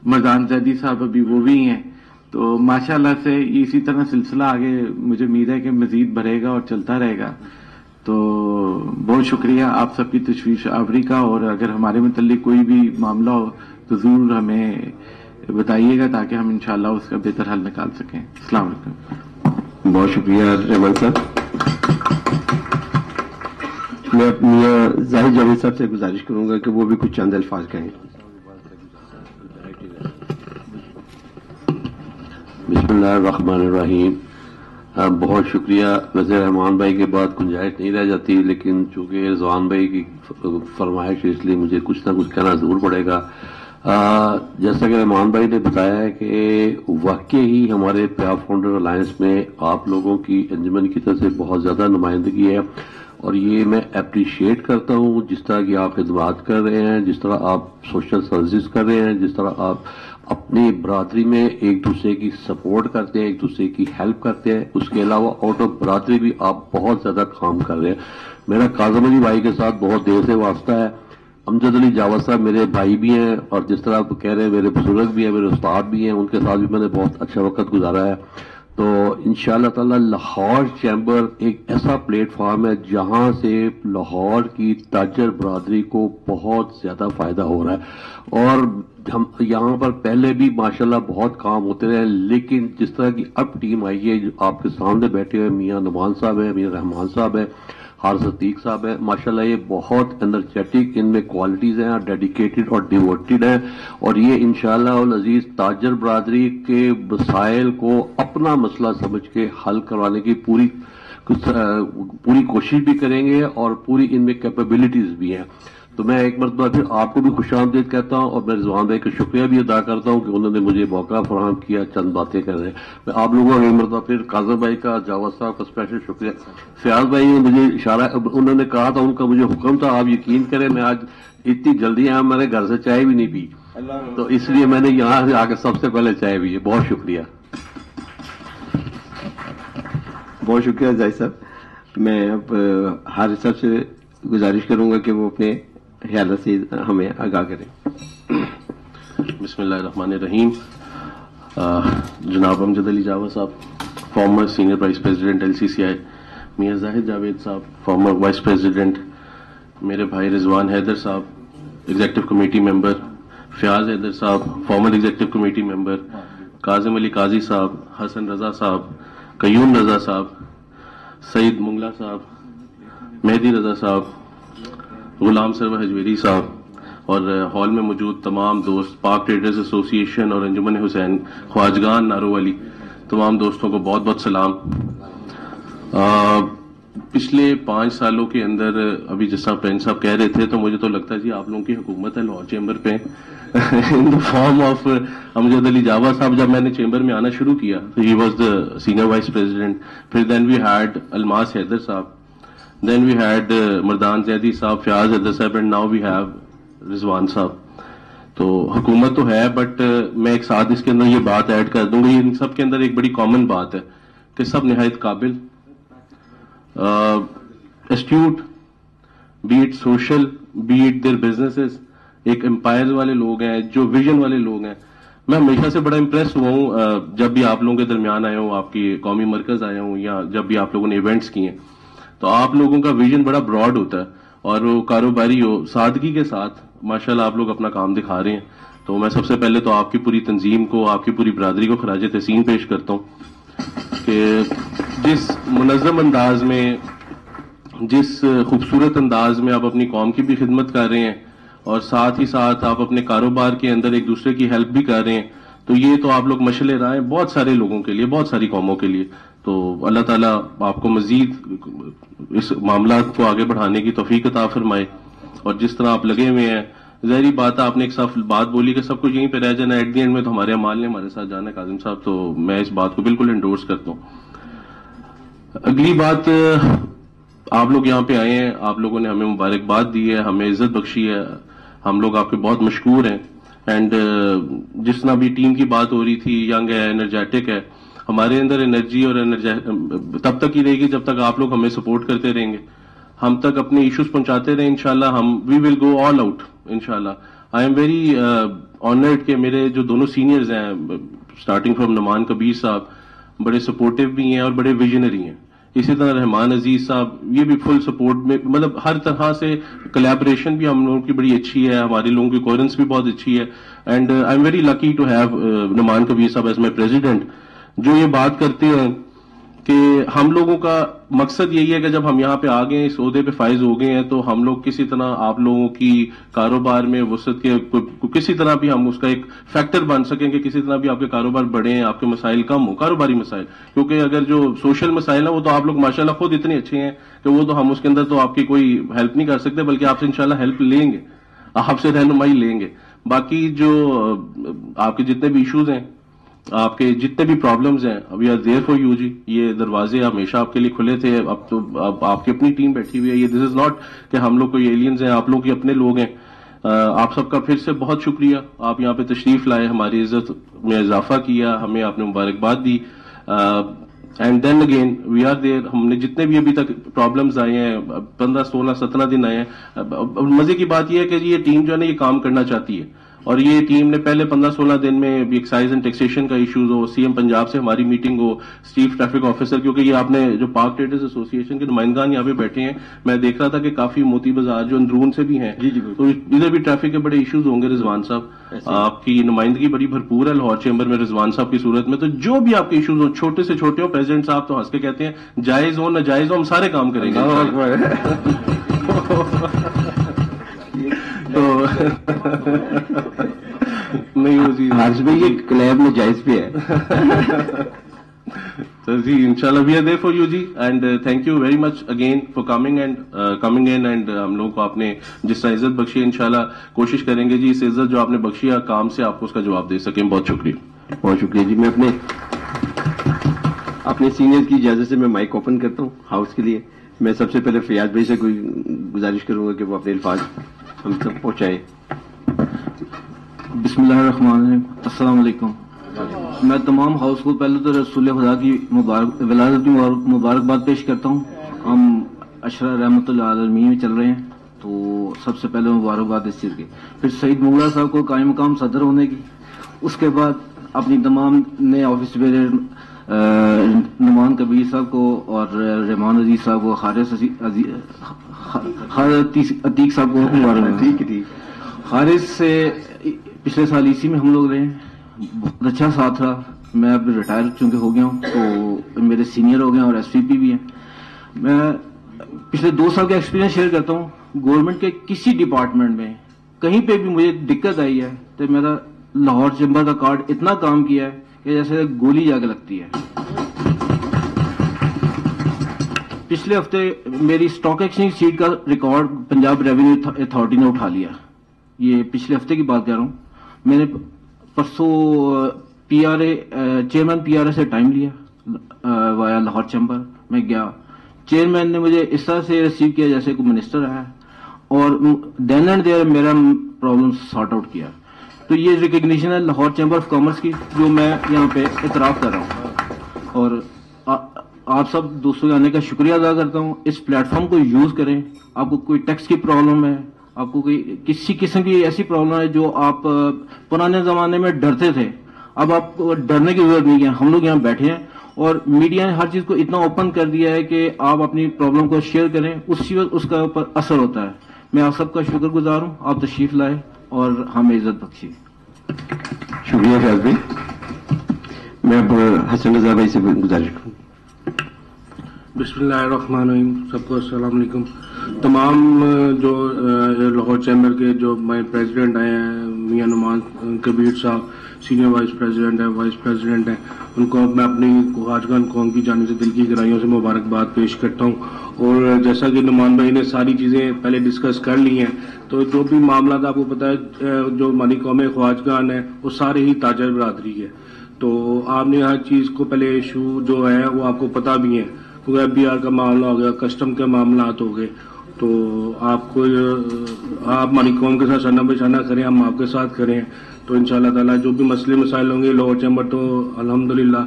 مردان زیدی صاحب ابھی وہ بھی ہیں. تو ماشاءاللہ سے اسی طرح سلسلہ آگے مجھے امید ہے کہ مزید بڑھے گا اور چلتا رہے گا. تو بہت شکریہ آپ سب کی تشویش آوری کا، اور اگر ہمارے متعلق کوئی بھی معاملہ ہو تو ضرور ہمیں بتائیے گا تاکہ ہم انشاءاللہ اس کا بہتر حل نکال سکیں. السلام علیکم. بہت شکریہ رحمان صاحب. میں میاں زاہد جاوید صاحب سے گزارش کروں گا کہ وہ بھی کچھ چند الفاظ کہیں. بسم اللہ الرحمن الرحیم. بہت شکریہ. وزیر رحمان بھائی کے بعد گنجائش نہیں رہ جاتی، لیکن چونکہ رضوان بھائی کی فرمائش ہے اس لیے مجھے کچھ نہ کچھ کہنا ضرور پڑے گا. جیسا کہ رحمان بھائی نے بتایا ہے کہ واقعی ہی ہمارے پیاف فاؤنڈر الائنس میں آپ لوگوں کی انجمن کی طرف سے بہت زیادہ نمائندگی ہے، اور یہ میں اپریشیٹ کرتا ہوں جس طرح کی آپ خدمات کر رہے ہیں، جس طرح آپ سوشل سروسز کر رہے ہیں، جس طرح آپ اپنی برادری میں ایک دوسرے کی سپورٹ کرتے ہیں، ایک دوسرے کی ہیلپ کرتے ہیں. اس کے علاوہ آؤٹ آف برادری بھی آپ بہت زیادہ کام کر رہے ہیں. میرا کاظم علی بھائی کے ساتھ بہت دیر سے واسطہ ہے. امجد علی جاوا صاحب میرے بھائی بھی ہیں، اور جس طرح آپ کہہ رہے ہیں میرے بزرگ بھی ہیں، میرے استاد بھی ہیں، ان کے ساتھ بھی میں نے بہت اچھا وقت گزارا ہے. تو انشاءاللہ تعالی لاہور چیمبر ایک ایسا پلیٹ فارم ہے جہاں سے لاہور کی تاجر برادری کو بہت زیادہ فائدہ ہو رہا ہے. اور ہم یہاں پر پہلے بھی ماشاءاللہ بہت کام ہوتے رہے، لیکن جس طرح کی اب ٹیم آئی ہے جو آپ کے سامنے بیٹھے ہوئے میاں نعمان صاحب ہیں، میاں رحمان صاحب ہیں، حارث صدیق صاحب ہیں، ماشاءاللہ یہ بہت انرجیٹک، ان میں کوالٹیز ہیں، ڈیڈیکیٹڈ اور ڈیووٹڈ ہیں. اور یہ انشاءاللہ العزیز تاجر برادری کے مسائل کو اپنا مسئلہ سمجھ کے حل کروانے کی پوری کوشش بھی کریں گے، اور پوری ان میں کیپیبلٹیز بھی ہیں. تو میں ایک مرتبہ پھر آپ کو بھی خوش آمدید کہتا ہوں اور میں رضوان بھائی کا شکریہ بھی ادا کرتا ہوں کہ انہوں نے مجھے موقع فراہم کیا چند باتیں کر رہے ہیں. میں آپ لوگوں کا ایک مرتبہ پھر کاظم بھائی کا، جاوید صاحب کا اسپیشل شکریہ. فیاض بھائی نے مجھے اشارہ، انہوں نے کہا تھا، ان کا مجھے حکم تھا، آپ یقین کریں میں آج اتنی جلدی آیا، میں نے گھر سے چائے بھی نہیں پی، تو اس لیے میں نے یہاں سے آ کے سب سے پہلے چائے پی ہے. بہت شکریہ. بہت شکریہ زاہد صاحب. میں اب حارث صاحب سے گزارش کروں گا کہ وہ اپنے خیالات سے ہمیں آگاہ کریں. بسم اللہ الرحمن الرحیم. جناب امجد Ali Javed Sahab, former senior vice president LCCI، Mian زاہد Javed Sahab, farmer vice president, میرے بھائی رضوان حیدر صاحب، ایگزیکٹو کمیٹی ممبر، فیاض حیدر صاحب، فارمر ایگزیکٹو کمیٹی ممبر، کاظم علی قاضی صاحب، حسن رضا صاحب، قیوم رضا صاحب، سعید منگلا صاحب، مہدی رضا صاحب، غلام سرور حجویری صاحب، اور ہال میں موجود تمام دوست، پاک ٹریڈرز ایسوسی ایشن اور انجمن حسین خواجگان نارو والی تمام دوستوں کو بہت بہت سلام. پچھلے 5 سالوں کے اندر، ابھی جس طرح پرنس صاحب کہہ رہے تھے، تو مجھے تو لگتا ہے جی آپ لوگوں کی حکومت ہے لاہور چیمبر پہ ان دا فارم آف امجد علی جاوید صاحب. جب میں نے چیمبر میں آنا شروع کیا تو he was the senior vice president. پھر دین وی ہیڈ الماس حیدر صاحب، دین وی ہیڈ مردان زیدی صاحب، فیاض حیدر صاحب، اینڈ ناؤ وی ہیو رضوان صاحب. تو حکومت تو ہے، بٹ میں ایک ساتھ اس کے اندر یہ بات ایڈ کر دوں گا، ان سب کے اندر ایک بڑی کامن بات ہے کہ سب نہایت قابل، astute, be it social, be it their businesses, ایک امپائر والے لوگ ہیں، جو ویژن والے لوگ ہیں. میں ہمیشہ سے بڑا امپریس ہوا ہوں جب بھی آپ لوگوں کے درمیان آیا ہوں، آپ کی قومی مرکز آیا ہوں، یا جب بھی آپ لوگوں نے ایونٹس کیے ہیں، تو آپ لوگوں کا ویژن بڑا براڈ ہوتا ہے، اور وہ کاروباری ہو، سادگی کے ساتھ ماشاءاللہ آپ لوگ اپنا کام دکھا رہے ہیں. تو میں سب سے پہلے تو آپ کی پوری تنظیم کو، آپ کی پوری برادری کو خراج تحسین پیش کرتا ہوں کہ جس منظم انداز میں، جس خوبصورت انداز میں آپ اپنی قوم کی بھی خدمت کر رہے ہیں، اور ساتھ ہی ساتھ آپ اپنے کاروبار کے اندر ایک دوسرے کی ہیلپ بھی کر رہے ہیں. تو یہ تو آپ لوگ مشعل راہ ہیں بہت سارے لوگوں کے لیے، بہت ساری قوموں کے لیے. تو اللہ تعالیٰ آپ کو مزید اس معاملات کو آگے بڑھانے کی توفیق عطا فرمائے. اور جس طرح آپ لگے ہوئے ہیں، ظاہری بات ہے، آپ نے ایک صاف بات بولی کہ سب کچھ یہیں پہ رہ جانا، ایٹ دی اینڈ میں تو ہمارے اعمال نے ہمارے ساتھ جانا ہے کاظم صاحب، تو میں اس بات کو بالکل انڈورس کرتا ہوں. اگلی بات، آپ لوگ یہاں پہ آئے ہیں، آپ لوگوں نے ہمیں مبارکباد دی ہے، ہمیں عزت بخشی ہے، ہم لوگ آپ کے بہت مشکور ہیں. اینڈ جس طرح بھی ٹیم کی بات ہو رہی تھی، ینگ ہے، انرجیٹک ہے، ہمارے اندر انرجی اور تب تک ہی رہے گی جب تک آپ لوگ ہمیں سپورٹ کرتے رہیں گے، ہم تک اپنے ایشوز پہنچاتے رہیں. انشاءاللہ ہم وی ول گو آل آؤٹ انشاءاللہ. آئی ایم ویری آنرڈ کہ میرے جو دونوں سینئرز ہیں، اسٹارٹنگ فرام نعمان کبیر صاحب، بڑے سپورٹو بھی ہیں اور بڑے ویژنری ہیں. اسی طرح رحمان عزیز صاحب، یہ بھی فل سپورٹ میں، مطلب ہر طرح سے کولیبریشن بھی ہم لوگوں کی بڑی اچھی ہے، ہمارے لوگوں کی کوئرنس بھی بہت اچھی ہے. And I am very lucky to have Nauman Kabir صاحب ایز مائی پریزیڈنٹ، جو یہ بات کرتے ہیں کہ ہم لوگوں کا مقصد یہی ہے کہ جب ہم یہاں پہ آ گئے، اس عہدے پہ فائز ہو گئے ہیں، تو ہم لوگ کسی طرح آپ لوگوں کی کاروبار میں وسعت کے کسی طرح بھی ہم اس کا ایک فیکٹر بن سکیں کہ کسی طرح بھی آپ کے کاروبار بڑھیں، آپ کے مسائل کم ہوں، کاروباری مسائل. کیونکہ اگر جو سوشل مسائل ہیں وہ تو آپ لوگ ماشاءاللہ خود اتنے اچھے ہیں کہ وہ تو ہم اس کے اندر تو آپ کی کوئی ہیلپ نہیں کر سکتے، بلکہ آپ سے انشاءاللہ ہیلپ لیں گے، آپ سے رہنمائی لیں گے. باقی جو آپ کے جتنے بھی ایشوز ہیں، آپ کے جتنے بھی پرابلمز ہیں، we are there for you جی. یہ دروازے ہمیشہ آپ کے لیے کھلے تھے. اب تو آپ کی اپنی ٹیم بیٹھی ہوئی ہے، یہ دس از ناٹ کہ ہم لوگ کوئی ایلینز ہیں، آپ لوگ کے اپنے لوگ ہیں. آپ سب کا پھر سے بہت شکریہ، آپ یہاں پہ تشریف لائے، ہماری عزت میں اضافہ کیا، ہمیں آپ نے مبارکباد دی. And then again we are there. ہم نے جتنے بھی ابھی تک پرابلمز آئے ہیں، 15 16 17 دن آئے ہیں. مزے کی بات یہ ہے کہ یہ ٹیم جو ہے نا یہ کام کرنا چاہتی ہے، اور یہ ٹیم نے پہلے 15 16 دن میں بھی ایکسائز اینڈ ٹیکسیشن کا ایشوز ہو، سی ایم پنجاب سے ہماری میٹنگ ہو، چیف ٹریفک آفیسر، کیونکہ یہ آپ نے جو پارک ٹریڈرز ایسوسی ایشن کے نمائندگان یہاں پہ بیٹھے ہیں، میں دیکھ رہا تھا کہ کافی موتی بازار جو اندرون سے بھی ہیں، تو ادھر بھی ٹریفک کے بڑے ایشوز ہوں گے. رضوان صاحب، آپ کی نمائندگی بڑی بھرپور ہے لاہور چیمبر میں رضوان صاحب کی صورت میں. تو جو بھی آپ کے ایشوز ہوں، چھوٹے سے چھوٹے ہوں، پریزیڈنٹ صاحب تو ہنس کے کہتے ہیں جائز ہو ناجائز ہو، ہم سارے کام کریں گے. نہیں ہو جی، حارث بھائی یہ کلیب میں جائز بھی ہے. So ji, inshallah we are there for you ji, and thank you very much again for coming in and ہم لوگوں کو آپ نے جس طرح عزت بخشی ہے انشاءاللہ کوشش کریں گے جی اس عزت جو آپ نے بخشی ہے کام سے آپ کو اس کا جواب دے سکیں. بہت شکریہ. بہت شکریہ جی. میں اپنے سینئر کی اجازت سے میں مائک اوپن کرتا ہوں ہاؤس کے لیے. میں سب سے پہلے فیاض بھائی سے کوئی گزارش کروں گا کہ وہ اپنے الفاظ ہم تک پہنچائے. بسم اللہ الرحمن الرحیم. السلام علیکم. میں تمام ہاؤس کو پہلے تو رسول خدا کی ولادت کی مبارکباد پیش کرتا ہوں. ہم عشرہ رحمت اللہ عالمین میں چل رہے ہیں تو سب سے پہلے مبارکباد اس چیز کی. پھر سعید مغلا صاحب کو قائم مقام صدر ہونے کی. اس کے بعد اپنی تمام نئے آفس بیرر نعمان کبیر صاحب کو اور رحمان عزیز صاحب کو عتیق صاحب کو مبارکباد. حارث سے پچھلے سال اسی میں ہم لوگ رہے ہیں. بہت اچھا ساتھ رہا. میں اب ریٹائر چونکہ ہو گیا ہوں تو میرے سینئر ہو گئے ہیں اور ایس پی پی بھی ہیں. میں پچھلے 2 سال کا ایکسپیرینس شیئر کرتا ہوں. گورنمنٹ کے کسی ڈپارٹمنٹ میں کہیں پہ بھی مجھے دقت آئی ہے تو میرا لاہور چیمبر کا کارڈ اتنا کام کیا ہے کہ جیسے گولی جا کے لگتی ہے. پچھلے ہفتے میری اسٹاک ایکسچینج سیٹ کا ریکارڈ پنجاب ریونیو اتھارٹی نے اٹھا لیا. یہ پچھلے ہفتے کی بات کر رہا ہوں. میں نے پرسوں چیئرمین پی آر اے سے ٹائم لیا وایا لاہور چیمبر. میں گیا, چیئرمین نے مجھے اس طرح سے ریسیو کیا جیسے کوئی منسٹر آیا اور دین اینڈ دیئر میرا پرابلم سارٹ آؤٹ کیا. تو یہ ریکگنیشن ہے لاہور چیمبر آف کامرس کی جو میں یہاں پہ اعتراف کر رہا ہوں. اور آپ سب دوستوں کے آنے کا شکریہ ادا کرتا ہوں. اس پلیٹ فارم کو یوز کریں. آپ کو کوئی ٹیکس کی پرابلم ہے, آپ کو کوئی کسی قسم کی ایسی پرابلم ہے جو آپ پرانے زمانے میں ڈرتے تھے, اب آپ کو ڈرنے کی ضرورت نہیں ہے. ہم لوگ یہاں بیٹھے ہیں اور میڈیا نے ہر چیز کو اتنا اوپن کر دیا ہے کہ آپ اپنی پرابلم کو شیئر کریں, اسی وقت اس کا اوپر اثر ہوتا ہے. میں آپ سب کا شکر گزار ہوں. آپ تشریف لائے اور ہمیں عزت بخشی. شکریہ فیاض بھائی. میں اب حسن رضا بھائی سے گزارش کروں. بسم اللہ الرحمن الرحیم. سب کو السلام علیکم. تمام جو لاہور چیمبر کے جو میں پریزیڈنٹ آئے ہیں میاں نعمان کبیر صاحب سینئر وائس پریزیڈنٹ ہیں, وائس پریزیڈنٹ ہیں, ان کو میں اپنی خواجگان قوم کی جانب سے دل کی گہرائیوں سے مبارکباد پیش کرتا ہوں. اور جیسا کہ نعمان بھائی نے ساری چیزیں پہلے ڈسکس کر لی ہیں تو جو بھی معاملات آپ کو پتا ہے جو ہماری قوم خواجگان ہے وہ سارے ہی تاجر برادری ہے. تو آپ نے ہر چیز کو پہلے ایشو جو ہے وہ آپ کو پتا بھی ہے کیونکہ ایف بی آر کا معاملہ ہو گیا, کسٹم کے معاملات ہو گئے. تو آپ ہماری قوم کے ساتھ سرنا بچانا کریں, ہم آپ کے ساتھ کریں. تو انشاءاللہ تعالیٰ جو بھی مسئلے مسائل ہوں گے لاہور چیمبر تو الحمدللہ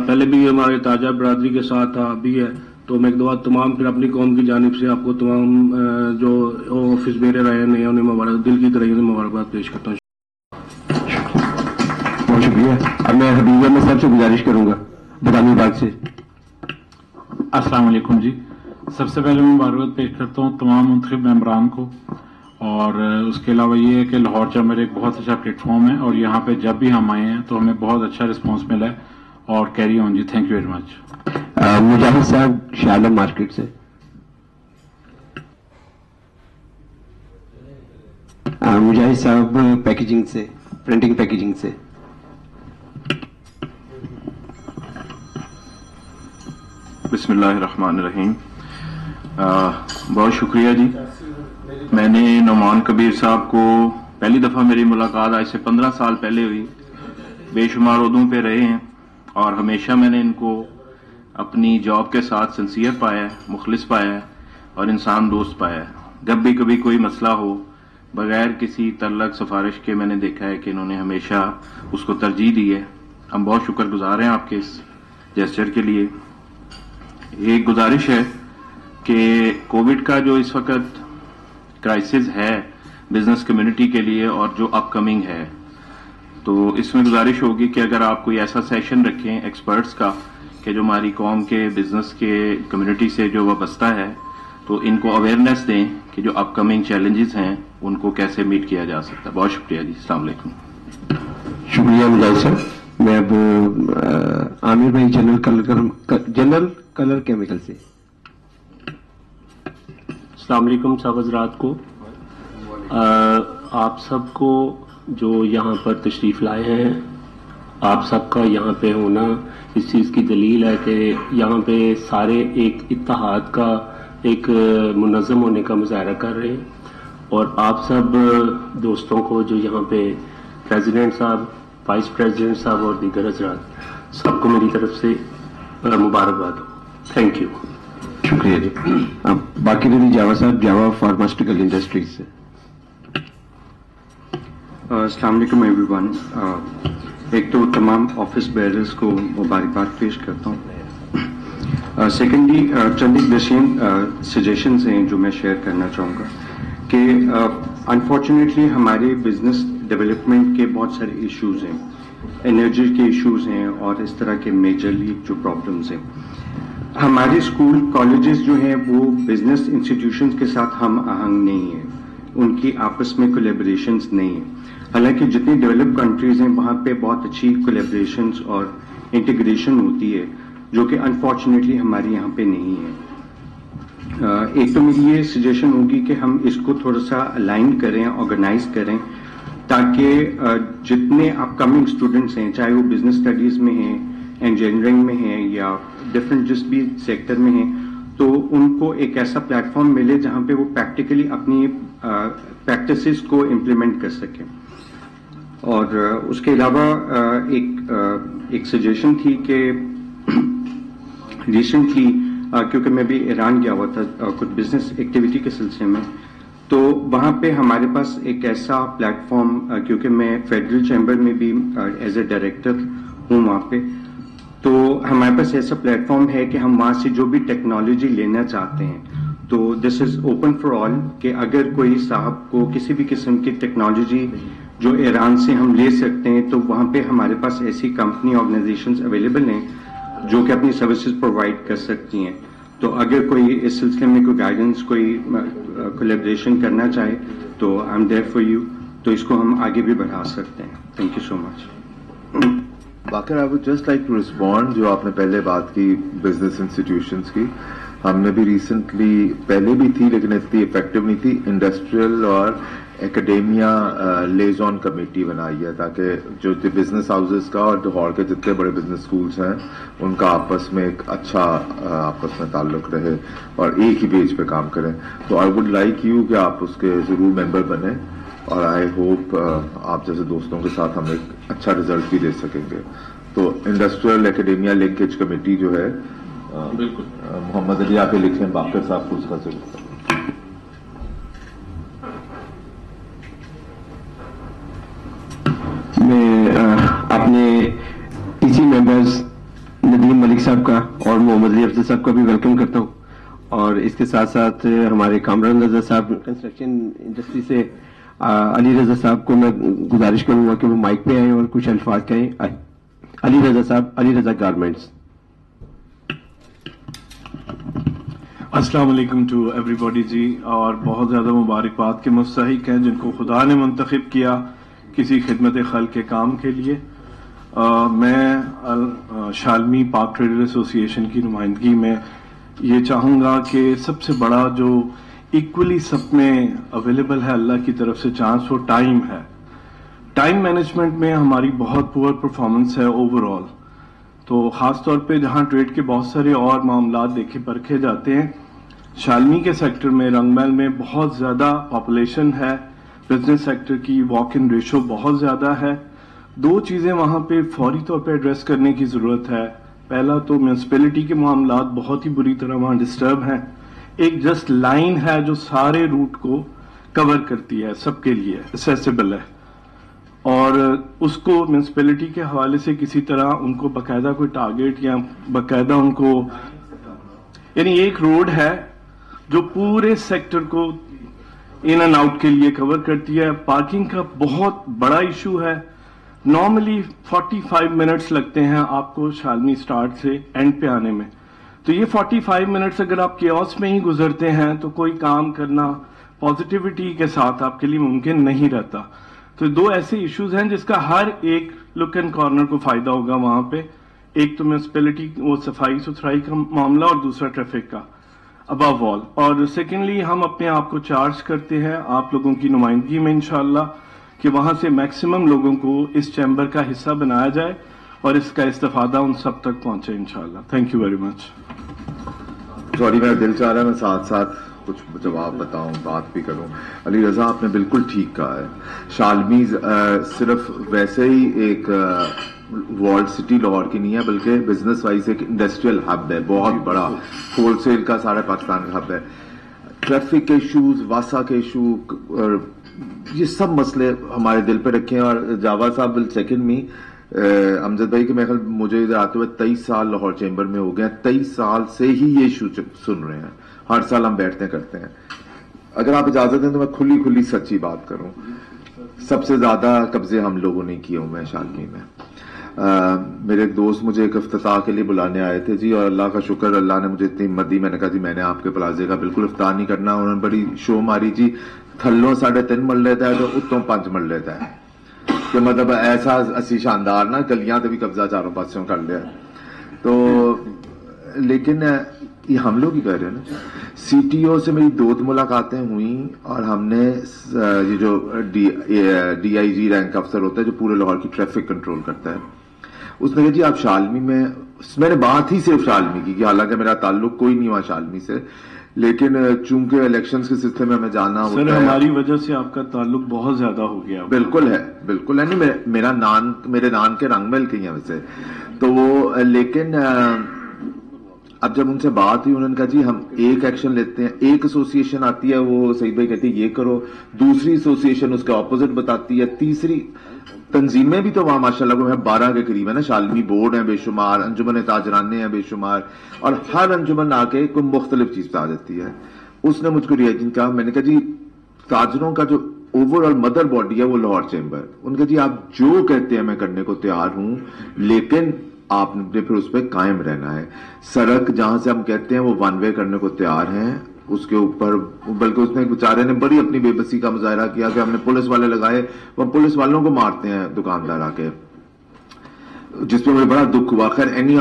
پہلے بھی ہمارے تاجر برادری کے ساتھ تھا, ابھی ہے. تو میں ایک دفعہ تمام پھر اپنی قوم کی جانب سے آپ کو تمام جو آفس بیرر آئے ہیں انہیں دل کی گہرائیوں سے مبارکباد پیش کرتا ہوں. بہت شکریہ. اب میں حبیب احمد صاحب سے گزارش کروں گا بدامی باغ سے. السلام علیکم جی. سب سے پہلے میں مبارکباد پیش کرتا ہوں تمام منتخب ممبران کو. اور اس کے علاوہ یہ ہے کہ لاہور چیمبر ایک بہت اچھا پلیٹ فارم ہے اور یہاں پہ جب بھی ہم آئے ہیں تو ہمیں بہت اچھا رسپانس ملا ہے. اور کیری آن جی. Thank you very much. Mujahid صاحب شاہ مارکیٹ سے. مجاہد صاحب پیکیجنگ سے, پرنٹنگ پیکیجنگ سے. بسم اللہ الرحمن الرحیم. بہت شکریہ جی. میں نے نعمان کبیر صاحب کو پہلی دفعہ میری ملاقات آج سے 15 سال پہلے ہوئی. بے شمار عہدوں پہ رہے ہیں اور ہمیشہ میں نے ان کو اپنی جاب کے ساتھ سنسیئر پایا ہے, مخلص پایا ہے اور انسان دوست پایا ہے. جب بھی کبھی کوئی مسئلہ ہو بغیر کسی تعلق سفارش کے میں نے دیکھا ہے کہ انہوں نے ہمیشہ اس کو ترجیح دی ہے. ہم بہت شکر گزار ہیں آپ کے اس جیسچر کے لیے. ایک گزارش ہے کہ کووڈ کا جو اس وقت کرائسس ہے بزنس کمیونٹی کے لیے اور جو اپ کمنگ ہے, تو اس میں گزارش ہوگی کہ اگر آپ کوئی ایسا سیشن رکھیں ایکسپرٹس کا کہ جو ہماری قوم کے بزنس کے کمیونٹی سے جو وابستہ ہے تو ان کو اویئرنیس دیں کہ جو اپ کمنگ چیلنجز ہیں ان کو کیسے میٹ کیا جا سکتا ہے. بہت شکریہ جی. السلام علیکم. شکریہ مجاہد صاحب. میں اب عامر بھائی جنرل کلر کیمیکل سے. السلام علیکم سب حضرات کو. آپ سب کو جو یہاں پر تشریف لائے ہیں آپ سب کا یہاں پہ ہونا اس چیز کی دلیل ہے کہ یہاں پہ سارے ایک اتحاد کا ایک منظم ہونے کا مظاہرہ کر رہے ہیں، اور آپ سب دوستوں کو جو یہاں پہ پریزیڈنٹ صاحب، وائس پریزیڈنٹ صاحب اور دیگر حضرات، سب کو میری طرف سے مبارکباد ہو. Thank you. شکریہ جی. باقی دنی جاوا صاحب، جاوا فارماسٹیکل انڈسٹریز سے. السلام علیکم ایوری ون. ایک تو تمام آفس بیئررز کو مبارکباد پیش کرتا ہوں. سیکنڈلی چند ایک درسین سجیشنز ہیں جو میں شیئر کرنا چاہوں گا کہ انفارچونیٹلی ہمارے بزنس ڈیولپمنٹ کے بہت سارے ایشوز ہیں، انرجی کے ایشوز ہیں اور اس طرح کے میجرلی جو پرابلمز ہیں. ہمارے اسکول کالجز جو ہیں وہ بزنس انسٹیٹیوشنز کے ساتھ ہم آہنگ نہیں ہیں، ان کی آپس میں کولیبریشنز نہیں ہیں. حالانکہ جتنی ڈیولپ کنٹریز ہیں وہاں پہ بہت اچھی کولیبریشنز اور انٹیگریشن ہوتی ہے، جو کہ انفارچونیٹلی ہمارے یہاں پہ نہیں ہے. ایک تو میری یہ سجیشن ہوگی کہ ہم اس کو تھوڑا سا الائن کریں، آرگنائز کریں، تاکہ جتنے اپ کمنگ اسٹوڈنٹس ہیں، چاہے وہ بزنس اسٹڈیز میں ہیں، انجینئرنگ میں ہیں یا ڈفرینٹ جس بھی سیکٹر میں ہیں، تو ان کو ایک ایسا پلیٹ فارم ملے جہاں پہ وہ پریکٹیکلی اپنی پریکٹسز کو امپلیمنٹ کر سکیں. اور اس کے علاوہ ایک سجیشن تھی کہ ریسنٹلی کیونکہ میں بھی ایران گیا ہوا تھا کچھ بزنس ایکٹیویٹی کے سلسلے میں، تو وہاں پہ ہمارے پاس ایک ایسا پلیٹ فارم، کیونکہ میں فیڈرل چیمبر میں بھی ایز اے ڈائریکٹر ہوں وہاں پہ، تو ہمارے پاس ایسا پلیٹ فارم ہے کہ ہم وہاں سے جو بھی ٹیکنالوجی لینا چاہتے ہیں تو دس از اوپن فار آل، کہ اگر کوئی صاحب کو کسی بھی قسم کی ٹیکنالوجی جو ایران سے ہم لے سکتے ہیں تو وہاں پہ ہمارے پاس ایسی کمپنی آرگنائزیشنز اویلیبل ہیں جو کہ اپنی سروسز پرووائڈ کر سکتی ہیں. تو اگر کوئی اس سلسلے میں کوئی گائیڈنس، کوئی کولیبریشن کرنا چاہے تو I am there for you, تو اس کو ہم آگے بھی بڑھا سکتے ہیں. Thank you so much. Baqar I would just like to respond, جو آپ نے پہلے بات کی بزنس انسٹیٹیوشنس کی، ہم نے بھی ریسنٹلی، پہلے بھی تھی لیکن اتنی افیکٹو نہیں تھی، انڈسٹریل اور ایکڈیمیا لیزون کمیٹی بنائی ہے تاکہ جو بزنس ہاؤسز کا اور لاہور کے جتنے بڑے بزنس اسکولس ہیں ان کا آپس میں ایک اچھا آپس میں تعلق رہے اور ایک ہی پیج پہ کام کریں. تو آئی وڈ لائک یو کہ آپ اس کے ضرور ممبر بنیں، اور آئی ہوپ آپ جیسے دوستوں کے ساتھ ہم ایک اچھا رزلٹ بھی دے سکیں گے. تو انڈسٹریل ایکڈیمیا لنکیج کمیٹی جو ہے، بالکل محمد علی آپ لکھیں، باقر صاحب کو اس کا ضرور. میں اپنے اسی ممبرز ندیم ملک صاحب کا اور محمد علی افضل صاحب کا بھی ویلکم کرتا ہوں، اور اس کے ساتھ ساتھ ہمارے کامران رضا صاحب کنسٹرکشن انڈسٹری سے علی رضا صاحب کو میں گزارش کروں گا کہ وہ مائک پہ آئیں اور کچھ الفاظ کہیں. علی رضا صاحب، علی رضا گارمنٹس. السلام علیکم ٹو ایوری باڈی جی، اور بہت زیادہ مبارکباد کے مستحق ہیں جن کو خدا نے منتخب کیا کسی خدمت خلق کے کام کے لیے. میں شالمی پاک ٹریڈر ایسوسی ایشن کی نمائندگی میں یہ چاہوں گا کہ سب سے بڑا جو ایکولی سب میں اویلیبل ہے اللہ کی طرف سے چانس، وہ ٹائم ہے. ٹائم مینجمنٹ میں ہماری بہت پور پرفارمنس ہے اوور آل. تو خاص طور پہ جہاں ٹریڈ کے بہت سارے اور معاملات دیکھے پرکھے جاتے ہیں، شالمی کے سیکٹر میں، رنگ محل میں بہت زیادہ پاپولیشن ہے، بزنس سیکٹر کی واک ان ریشو بہت زیادہ ہے. دو چیزیں وہاں پہ فوری طور پہ ایڈریس کرنے کی ضرورت ہے. پہلا تو میونسپلٹی کے معاملات بہت ہی بری طرح وہاں ڈسٹرب ہیں. ایک جسٹ لائن ہے جو سارے روٹ کو کور کرتی ہے، سب کے لیے اسیسیبل ہے، اور اس کو میونسپلٹی کے حوالے سے کسی طرح ان کو باقاعدہ کوئی ٹارگیٹ یا باقاعدہ ان کو، یعنی ایک روڈ ہے جو پورے سیکٹر کو ان اینڈ آؤٹ کے لیے کور کرتی ہے. پارکنگ کا بہت بڑا ایشو ہے. نارملی 45 منٹس لگتے ہیں آپ کو شالمی سٹارٹ سے اینڈ پہ آنے میں. تو یہ 45 منٹس اگر آپ کیوس میں ہی گزرتے ہیں تو کوئی کام کرنا پازیٹیوٹی کے ساتھ آپ کے لیے ممکن نہیں رہتا. تو دو ایسے ایشوز ہیں جس کا ہر ایک لک اینڈ کارنر کو فائدہ ہوگا وہاں پہ. ایک تو میونسپلٹی وہ صفائی ستھرائی کا معاملہ اور دوسرا ٹریفک کا ابو آل. اور سیکنڈلی ہم اپنے آپ کو چارج کرتے ہیں آپ لوگوں کی نمائندگی میں انشاءاللہ کہ وہاں سے میکسیمم لوگوں کو اس چیمبر کا حصہ بنایا جائے اور اس کا استفادہ ان سب تک پہنچے انشاءاللہ. Thank you very much. Sorry میرا دل چاہ رہا ہے میں ساتھ ساتھ کچھ جواب بتاؤں، بات بھی کروں. علی رضا آپ نے بالکل ٹھیک کہا ہے. شالمی صرف ویسے ہی ایک والڈ سٹی لاہور کی نہیں ہے بلکہ بزنس وائز ایک انڈسٹریل ہب ہے، بہت بڑا ہول سیل کا سارا پاکستان کا ہب ہے. ٹریفک کے ایشوز، واسا کے ایشو، یہ سب مسئلے ہمارے دل پہ رکھے ہیں. اور جاوا صاحب ول سیکنڈ می امجد بھائی کہ میں خیال مجھے ادھر آتے ہوئے 23 سال لاہور چیمبر میں ہو گئے. 23 سال سے ہی یہ ایشو سن رہے ہیں. ہر سال ہم بیٹھتے کرتے ہیں. اگر آپ اجازت دیں تو میں کھلی سچی بات کروں. سب سے زیادہ قبضے ہم لوگوں نے کیے ہوئے ہیں شالمی میں. میرے ایک دوست مجھے ایک افتتاح کے لیے بلانے آئے تھے جی، اور اللہ کا شکر اللہ نے مجھے اتنی ہمت دی. میں نے کہا جی میں نے آپ کے پلازے کا بالکل افتتاح نہیں کرنا. انہوں نے بڑی شو ماری جی، تھلوں 3.5 مل لیتا ہے تو اتوں 5 مل لیتا ہے کہ مطلب ایسا اسی شاندار نا گلیاں تو بھی قبضہ چاروں پاسوں کر لیا. تو لیکن یہ ہم لوگ ہی کہہ رہے ہیں نا. سی ٹی او سے میری 2 ملاقاتیں ہوئیں اور ہم نے یہ جو ڈی آئی جی رینک افسر ہوتا ہے جو پورے لاہور کی ٹریفک کنٹرول کرتا ہے، اس نے کہا جی آپ شالمی میں نے بات ہی صرف شالمی کی، حالانکہ میرا تعلق کوئی نہیں ہوا شالمی سے، لیکن چونکہ الیکشنز کے سلسلے میں ہمیں جانا ہوتا ہے. سر ہماری وجہ سے آپ کا تعلق بہت زیادہ ہو گیا. بالکل ہے، بالکل ہے. نہیں میرا میرے نان کے رنگ مل گئی ہیں ویسے تو وہ، لیکن اب جب ان سے بات ہوئی انہوں نے کہا جی ہم ایک ایکشن لیتے ہیں. ایک ایسوسیشن آتی ہے وہ سعید بھائی کہتی ہے یہ کرو، دوسری ایسوسیشن اس کا اپوزٹ بتاتی ہے، تیسری تنظیمیں بھی تو وہاں ماشاءاللہ وہ 12 کے قریب ہے نا. شالمی بورڈ ہیں بے شمار، انجمن تاجرانے ہیں بے شمار، اور ہر انجمن آ کے کوئی مختلف چیز پہ آ جاتی ہے. اس نے مجھ کو ریاجن کہا، میں نے کہا جی تاجروں کا جو اوور آل مدر باڈی ہے وہ لاہور چیمبر. ان کا جی آپ جو کہتے ہیں میں کرنے کو تیار ہوں، لیکن آپ نے پھر اس پہ قائم رہنا ہے. سڑک جہاں سے ہم کہتے ہیں وہ 1 وے کرنے کو تیار ہیں، اس کے اوپر بلکہ اس نے بیچارے نے بڑی اپنی بے بسی کا مظاہرہ کیا کہ ہم نے پولیس والے لگائے، وہ پولیس والوں کو مارتے ہیں دکاندار آ کے، جس پہ مجھے بڑا دکھ ہوا. خیر اینی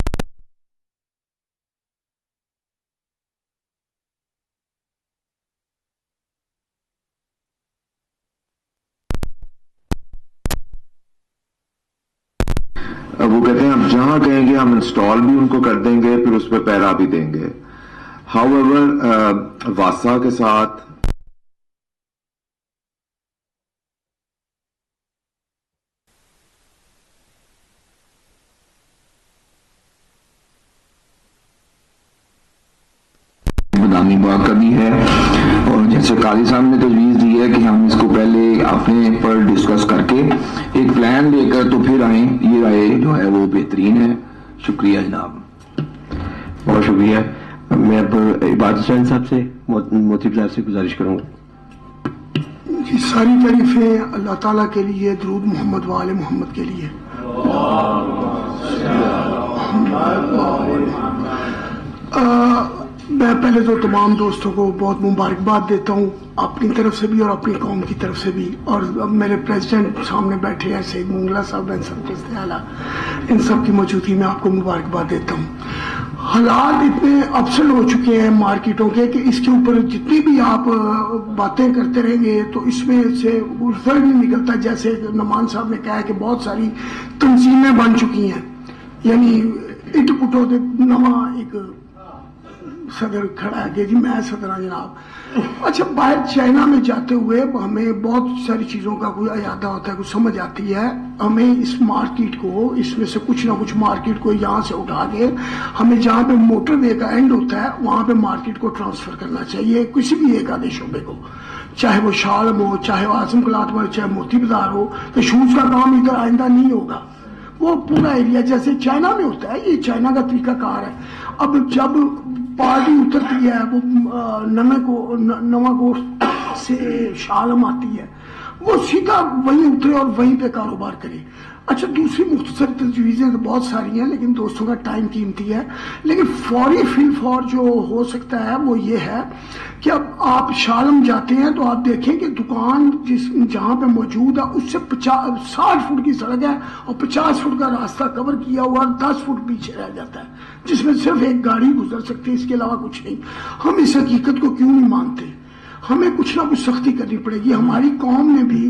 وہ کہتے ہیں ہم جہاں کہیں گے ہم انسٹال بھی ان کو کر دیں گے، پھر اس پہ پیرا بھی دیں گے. ہاؤ ایور واسا کے ساتھ بدامی باغ کا بھی ہے، اور جیسے قاضی صاحب نے تجویز دی ہے کہ ہم اس کو پہلے اپنے پر ڈسکس کر کے ایک پلان لے کر تو پھر آئیں. یہ رائے جو ہے وہ بہترین ہے. شکریہ جناب. بہت شکریہ. میں اب عبادت حسین صاحب سے موتیب صاحب سے گزارش کروں گا. جی ساری تعریفیں اللہ تعالیٰ کے لیے، درود محمد وآل محمد کے لیے. میں پہلے تو تمام دوستوں کو بہت مبارکباد دیتا ہوں، اپنی طرف سے بھی اور اپنی قوم کی طرف سے بھی. اور اب میرے پریزیڈنٹ سامنے بیٹھے ہیں سعید مونگلا صاحب، ان سب کی موجودگی میں آپ کو مبارکباد دیتا ہوں. حالات اتنے اپسٹ ہو چکے ہیں مارکیٹوں کے کہ اس کے اوپر جتنی بھی آپ باتیں کرتے رہیں گے تو اس میں سے رزلٹ نہیں نکلتا. جیسے نعمان صاحب نے کہا کہ بہت ساری تنظیمیں بن چکی ہیں، یعنی اٹ پٹو نواں ایک صدر کھڑا ہے کہ جی میں صدر ہوں جناب. اچھا باہر چائنا میں جاتے ہوئے ہمیں بہت ساری چیزوں کا کوئی اعادہ ہوتا ہے، کچھ سمجھ آتی ہے. ہمیں اس مارکیٹ کو، اس میں سے کچھ نہ کچھ مارکیٹ کو یہاں سے اٹھا کے ہمیں جہاں پہ موٹر وے کا اینڈ ہوتا ہے وہاں پہ مارکیٹ کو ٹرانسفر کرنا چاہیے، کسی بھی ایک آدھے شعبے کو، چاہے وہ شالم ہو، چاہے وہ اعظم کلات ہو، چاہے موتی بازار ہو. تو شوز کا کام ادھر آئندہ نہیں ہوگا، وہ پورا ایریا جیسے چائنا میں ہوتا ہے، یہ چائنا کا طریقہ کار ہے. اب جب پارٹی اترتی ہے وہ نواں گوشت سے شالم آتی ہے، وہ سیدھا وہیں اترے اور وہیں پہ کاروبار کرے. اچھا دوسری مختصر تجویزیں تو بہت ساری ہیں لیکن دوستوں کا ٹائم قیمتی ہے، لیکن فوری فل فور جو ہو سکتا ہے وہ یہ ہے کہ اب آپ شالم جاتے ہیں تو آپ دیکھیں کہ دکان جہاں پہ موجود ہے اس سے 60 فٹ کی سڑک ہے اور 50 فٹ کا راستہ کور کیا ہوا 10 فٹ پیچھے رہ جاتا ہے جس میں صرف ایک گاڑی گزر سکتی ہے، اس کے علاوہ کچھ نہیں. ہم اس حقیقت کو کیوں نہیں مانتے؟ ہمیں کچھ نہ کچھ سختی کرنی پڑے گی. ہماری قوم نے بھی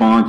5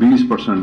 20%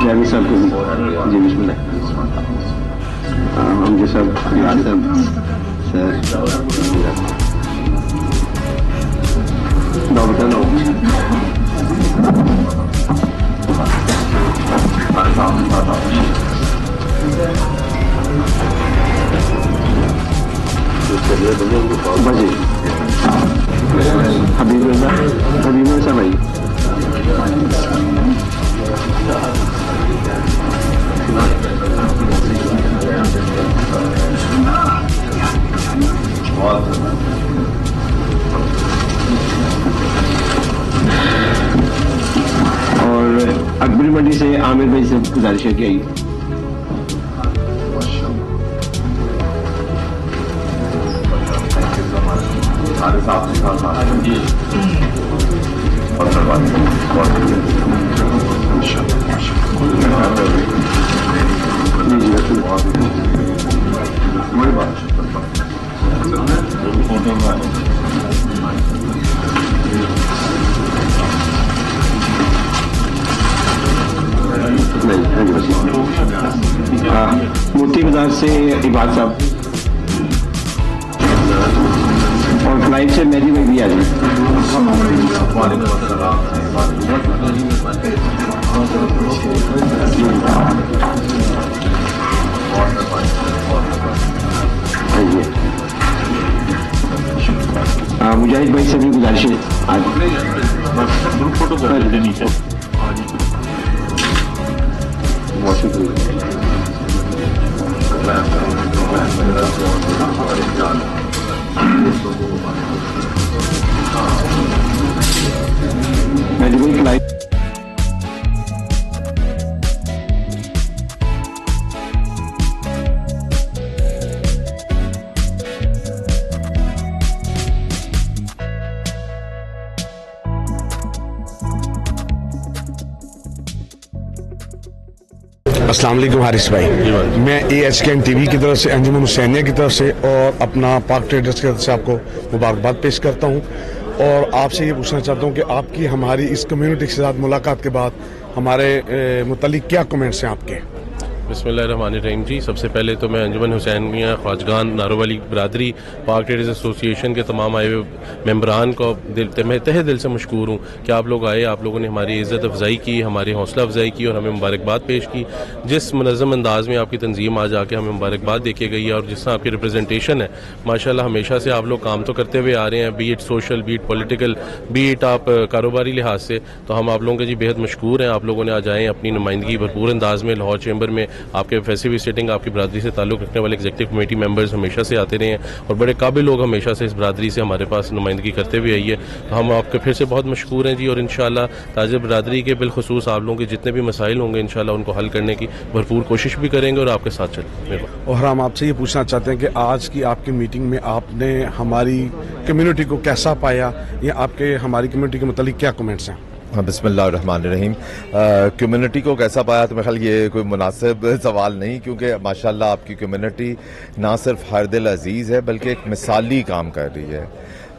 ڈرائیور صاحب کو بھی جی بسم اللہ ہم صاحب حبیب رضا بھائی اور اکبری منڈی سے عامر بھائی سے گزارش ہے کہ موتی بازار سے عباد صاحب اور فلائٹ سے مہدی بھائی بھی آ جائیں. مجاہد بھائی سے بھی گزارش ہے آج گروپ فوٹو کر دینی ہے. السلام علیکم حارث بھائی, میں AHKN TV کی طرف سے, انجمن حسینیہ کی طرف سے اور اپنا پاک ٹریڈرز کی طرف سے آپ کو مبارکباد پیش کرتا ہوں اور آپ سے یہ پوچھنا چاہتا ہوں کہ آپ کی ہماری اس کمیونٹی کے ساتھ ملاقات کے بعد ہمارے متعلق کیا کمنٹس ہیں آپ کے؟ بسم اللہ الرحمن الرحیم جی. سب سے پہلے تو میں انجمن حسینیہ خواجگان نارووالی برادری پاک ٹریڈرز ایسوسیشن کے تمام آئے ہوئے ممبران کو میں تہہ دل سے مشکور ہوں کہ آپ لوگ آئے, آپ لوگوں نے ہماری عزت افزائی کی, ہماری حوصلہ افزائی کی اور ہمیں مبارکباد پیش کی. جس منظم انداز میں آپ کی تنظیم آج آ کے ہمیں مبارکباد دے کے گئی ہے اور جس طرح آپ کی ریپرزنٹیشن ہے ماشاءاللہ ہمیشہ سے آپ لوگ کام تو کرتے ہوئے آ رہے ہیں, be it social, be it political, be it آپ کاروباری لحاظ سے, تو ہم آپ لوگوں کے جی بےحد مشکور ہیں. آپ لوگوں نے آج آئے اپنی نمائندگی بھرپور انداز میں لاہور چیمبر میں, آپ کے ویسے بھی سیٹنگ آپ کی برادری سے تعلق رکھنے والے ایگزیکٹو کمیٹی ممبرز ہمیشہ سے آتے رہے ہیں اور بڑے قابل لوگ ہمیشہ سے اس برادری سے ہمارے پاس نمائندگی کرتے ہوئے آئی ہے. تو ہم آپ کے پھر سے بہت مشکور ہیں جی اور انشاءاللہ تاجر برادری کے بالخصوص آپ لوگوں کے جتنے بھی مسائل ہوں گے انشاءاللہ ان کو حل کرنے کی بھرپور کوشش بھی کریں گے اور آپ کے ساتھ چلیں گے. اور ہم آپ سے یہ پوچھنا چاہتے ہیں کہ آج کی آپ کی میٹنگ میں آپ نے ہماری کمیونٹی کو کیسا پایا یا آپ کے ہماری کمیونٹی کے متعلق کیا کمنٹس ہیں؟ بسم اللہ الرحمن الرحیم. کمیونٹی کو کیسا پایا تو میرے خیال یہ کوئی مناسب سوال نہیں, کیونکہ ماشاءاللہ آپ کی کمیونٹی نہ صرف ہر دل عزیز ہے بلکہ ایک مثالی کام کر رہی ہے.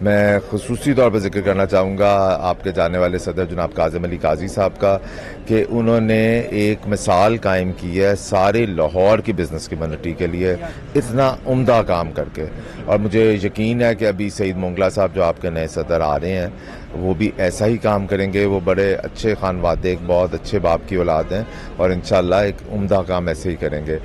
میں خصوصی طور پر ذکر کرنا چاہوں گا آپ کے جانے والے صدر جناب کاظم علی قاضی صاحب کا, کہ انہوں نے ایک مثال قائم کی ہے سارے لاہور کی بزنس کمیونٹی کے لیے اتنا عمدہ کام کر کے. اور مجھے یقین ہے کہ ابھی سعید مونگلا صاحب جو آپ کے نئے صدر آ رہے ہیں وہ بھی ایسا ہی کام کریں گے. وہ بڑے اچھے خانوادے, ایک بہت اچھے باپ کی اولاد ہیں اور انشاءاللہ ایک عمدہ کام ایسے ہی کریں گے.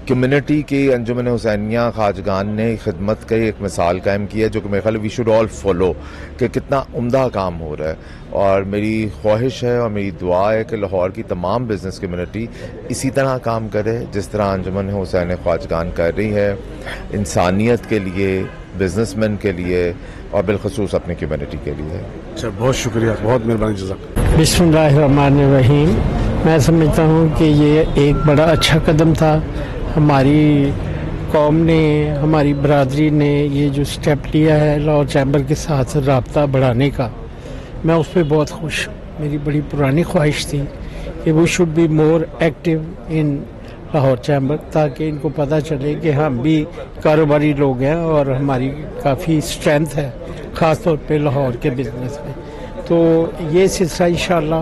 کمیونٹی کی انجمن حسینیہ خواجگان نے خدمت کی ایک مثال قائم کی ہے جو کہ میرے خیال وی شوڈ آل فالو, کہ کتنا عمدہ کام ہو رہا ہے. اور میری خواہش ہے اور میری دعا ہے کہ لاہور کی تمام بزنس کمیونٹی اسی طرح کام کرے جس طرح انجمن حسین خواجگان کر رہی ہے, انسانیت کے لیے, بزنس مین کے لیے اور بالخصوص اپنی کمیونٹی کے لیے. اچھا, بہت شکریہ, بہت مہربانی, جزاک. بسم اللہ الرحمن الرحیم. میں سمجھتا ہوں کہ یہ ایک بڑا اچھا قدم تھا. ہماری قوم نے, ہماری برادری نے یہ جو سٹیپ لیا ہے لاہور چیمبر کے ساتھ رابطہ بڑھانے کا, میں اس پہ بہت خوش ہوں. میری بڑی پرانی خواہش تھی کہ وہ should be more active in Lahore chamber, تاکہ ان کو پتہ چلے کہ ہم بھی کاروباری لوگ ہیں اور ہماری کافی اسٹرینتھ ہے خاص طور پہ لاہور کے بزنس میں. تو یہ سلسلہ انشاءاللہ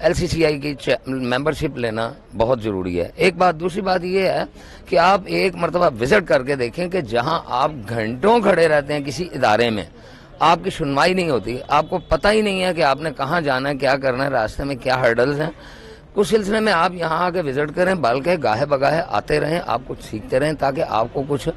LCCI کی ممبرشپ لینا بہت ضروری ہے. ایک بات. دوسری بات یہ ہے کہ آپ ایک مرتبہ وزٹ کر کے دیکھیں کہ جہاں آپ گھنٹوں کھڑے رہتے ہیں کسی ادارے میں, آپ کی سنوائی نہیں ہوتی, آپ کو پتہ ہی نہیں ہے کہ آپ نے کہاں جانا ہے, کیا کرنا ہے, راستے میں کیا ہرڈلز ہیں, اس سلسلے میں آپ یہاں آ کے وزٹ کریں, بلکہ گاہے بگاہے آتے رہیں, آپ کچھ سیکھتے رہیں تاکہ آپ کو کچھ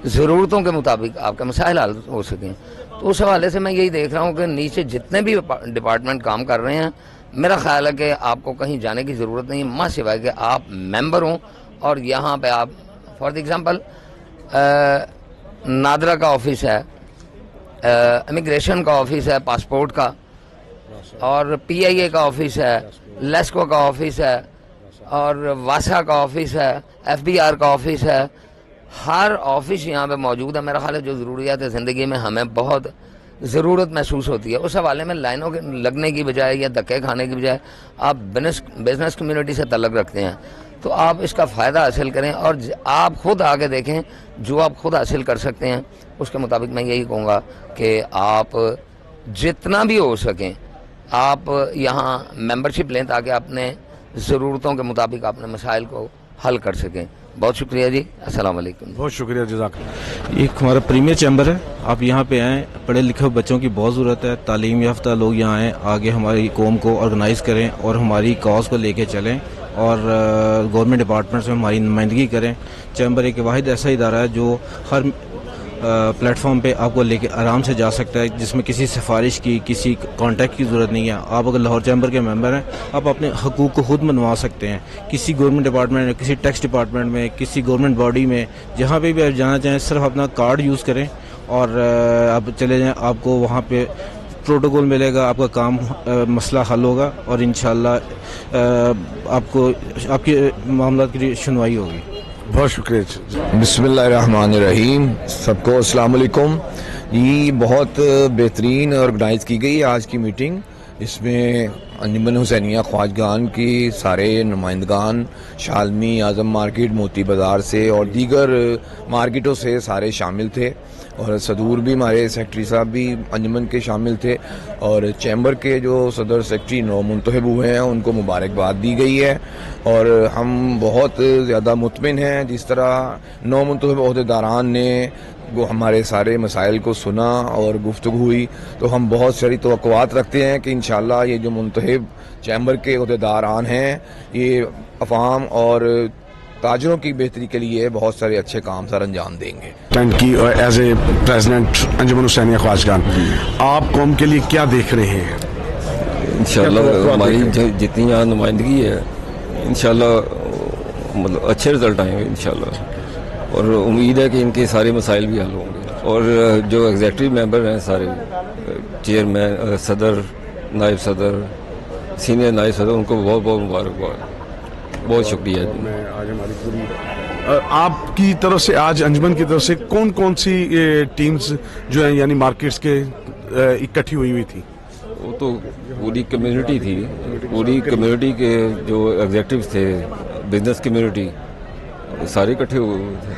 ضرورتوں کے مطابق آپ کے مسائل حل ہو سکیں. تو اس حوالے سے میں یہی دیکھ رہا ہوں کہ نیچے جتنے بھی ڈپارٹمنٹ کام کر رہے ہیں, میرا خیال ہے کہ آپ کو کہیں جانے کی ضرورت نہیں, ماں سوائے کہ آپ ممبر ہوں اور یہاں پہ آپ فار ایگزامپل نادرا کا آفس ہے, امیگریشن کا آفس ہے پاسپورٹ کا, اور PIA کا آفس ہے, لیسکو کا آفس ہے, اور واسا کا آفس ہے, FBR کا آفس ہے. ہر آفس یہاں پہ موجود ہے. میرا خیال ہے جو ضروریات زندگی میں ہمیں بہت ضرورت محسوس ہوتی ہے, اس حوالے میں لائنوں کے لگنے کی بجائے یا دھکے کھانے کی بجائے آپ بزنس کمیونٹی سے تعلق رکھتے ہیں تو آپ اس کا فائدہ حاصل کریں, اور آپ خود آگے دیکھیں جو آپ خود حاصل کر سکتے ہیں اس کے مطابق. میں یہی کہوں گا کہ آپ جتنا بھی ہو سکیں آپ یہاں ممبرشپ لیں تاکہ اپنے ضرورتوں کے مطابق اپنے مسائل کو حل کر سکیں. بہت شکریہ جی, السلام علیکم. بہت شکریہ, جزاک اللہ. ایک ہمارا پریمیئر چیمبر ہے, آپ یہاں پہ آئیں, پڑھے لکھے بچوں کی بہت ضرورت ہے, تعلیم یافتہ لوگ یہاں آئیں, آگے ہماری قوم کو آرگنائز کریں اور ہماری کاز کو لے کے چلیں, اور گورنمنٹ ڈپارٹمنٹس میں ہماری نمائندگی کریں. چیمبر ایک واحد ایسا ادارہ ہے جو ہر پلیٹ فارم پہ آپ کو لے کے آرام سے جا سکتا ہے, جس میں کسی سفارش کی, کسی کانٹیکٹ کی ضرورت نہیں ہے. آپ اگر لاہور چیمبر کے ممبر ہیں, آپ اپنے حقوق کو خود منوا سکتے ہیں. کسی گورنمنٹ ڈپارٹمنٹ میں, کسی ٹیکس ڈپارٹمنٹ میں, کسی گورنمنٹ باڈی میں, جہاں پہ بھی آپ جانا چاہیں, صرف اپنا کارڈ یوز کریں اور آپ چلے جائیں. آپ کو وہاں پہ پروٹوکول ملے گا, آپ کا کام مسئلہ حل ہوگا, اور انشاءاللہ آپ کو آپ کے معاملات کی سنوائی ہوگی. بہت شکریہ. بسم اللہ الرحمن الرحیم. سب کو السلام علیکم. یہ بہت بہترین آرگنائز کی گئی آج کی میٹنگ. اس میں انجمن حسینیہ خواجگان کی سارے نمائندگان شالمی, اعظم مارکیٹ, موتی بازار سے اور دیگر مارکیٹوں سے سارے شامل تھے, اور صدور بھی ہمارے سیکٹری صاحب بھی انجمن کے شامل تھے, اور چیمبر کے جو صدر سیکٹری نو منتخب ہوئے ہیں ان کو مبارکباد دی گئی ہے. اور ہم بہت زیادہ مطمئن ہیں جس طرح نو منتخب عہدیداران نے وہ ہمارے سارے مسائل کو سنا اور گفتگو ہوئی, تو ہم بہت ساری توقعات رکھتے ہیں کہ انشاءاللہ یہ جو منتخب چیمبر کے عہدیداران ہیں یہ عوام اور تاجروں کی بہتری کے لیے بہت سارے اچھے کام سر انجام دیں گے. کی ایز اے پریزیڈنٹ انجمن حسینیہ خواجگان, آپ قوم کے لیے کیا دیکھ رہے ہیں؟ انشاءاللہ ہماری جتنی یہاں نمائندگی ہے انشاءاللہ مطلب اچھے رزلٹ آئیں گے انشاءاللہ, اور امید ہے کہ ان کے سارے مسائل بھی حل ہوں گے. اور جو ایگزیکٹو ممبر ہیں سارے, چیئرمین, صدر, نائب صدر, سینئر نائب صدر, ان کو بہت بہت مبارکباد. بہت شکریہ. آپ کی طرف سے آج انجمن کی طرف سے کون کون سی ٹیمز جو ہیں یعنی مارکیٹس کے اکٹھی ہوئی تھی؟ وہ تو پوری کمیونٹی تھی, پوری کمیونٹی کے جو ایگزیکٹوز تھے, بزنس کمیونٹی, سارے اکٹھے ہوئے تھے.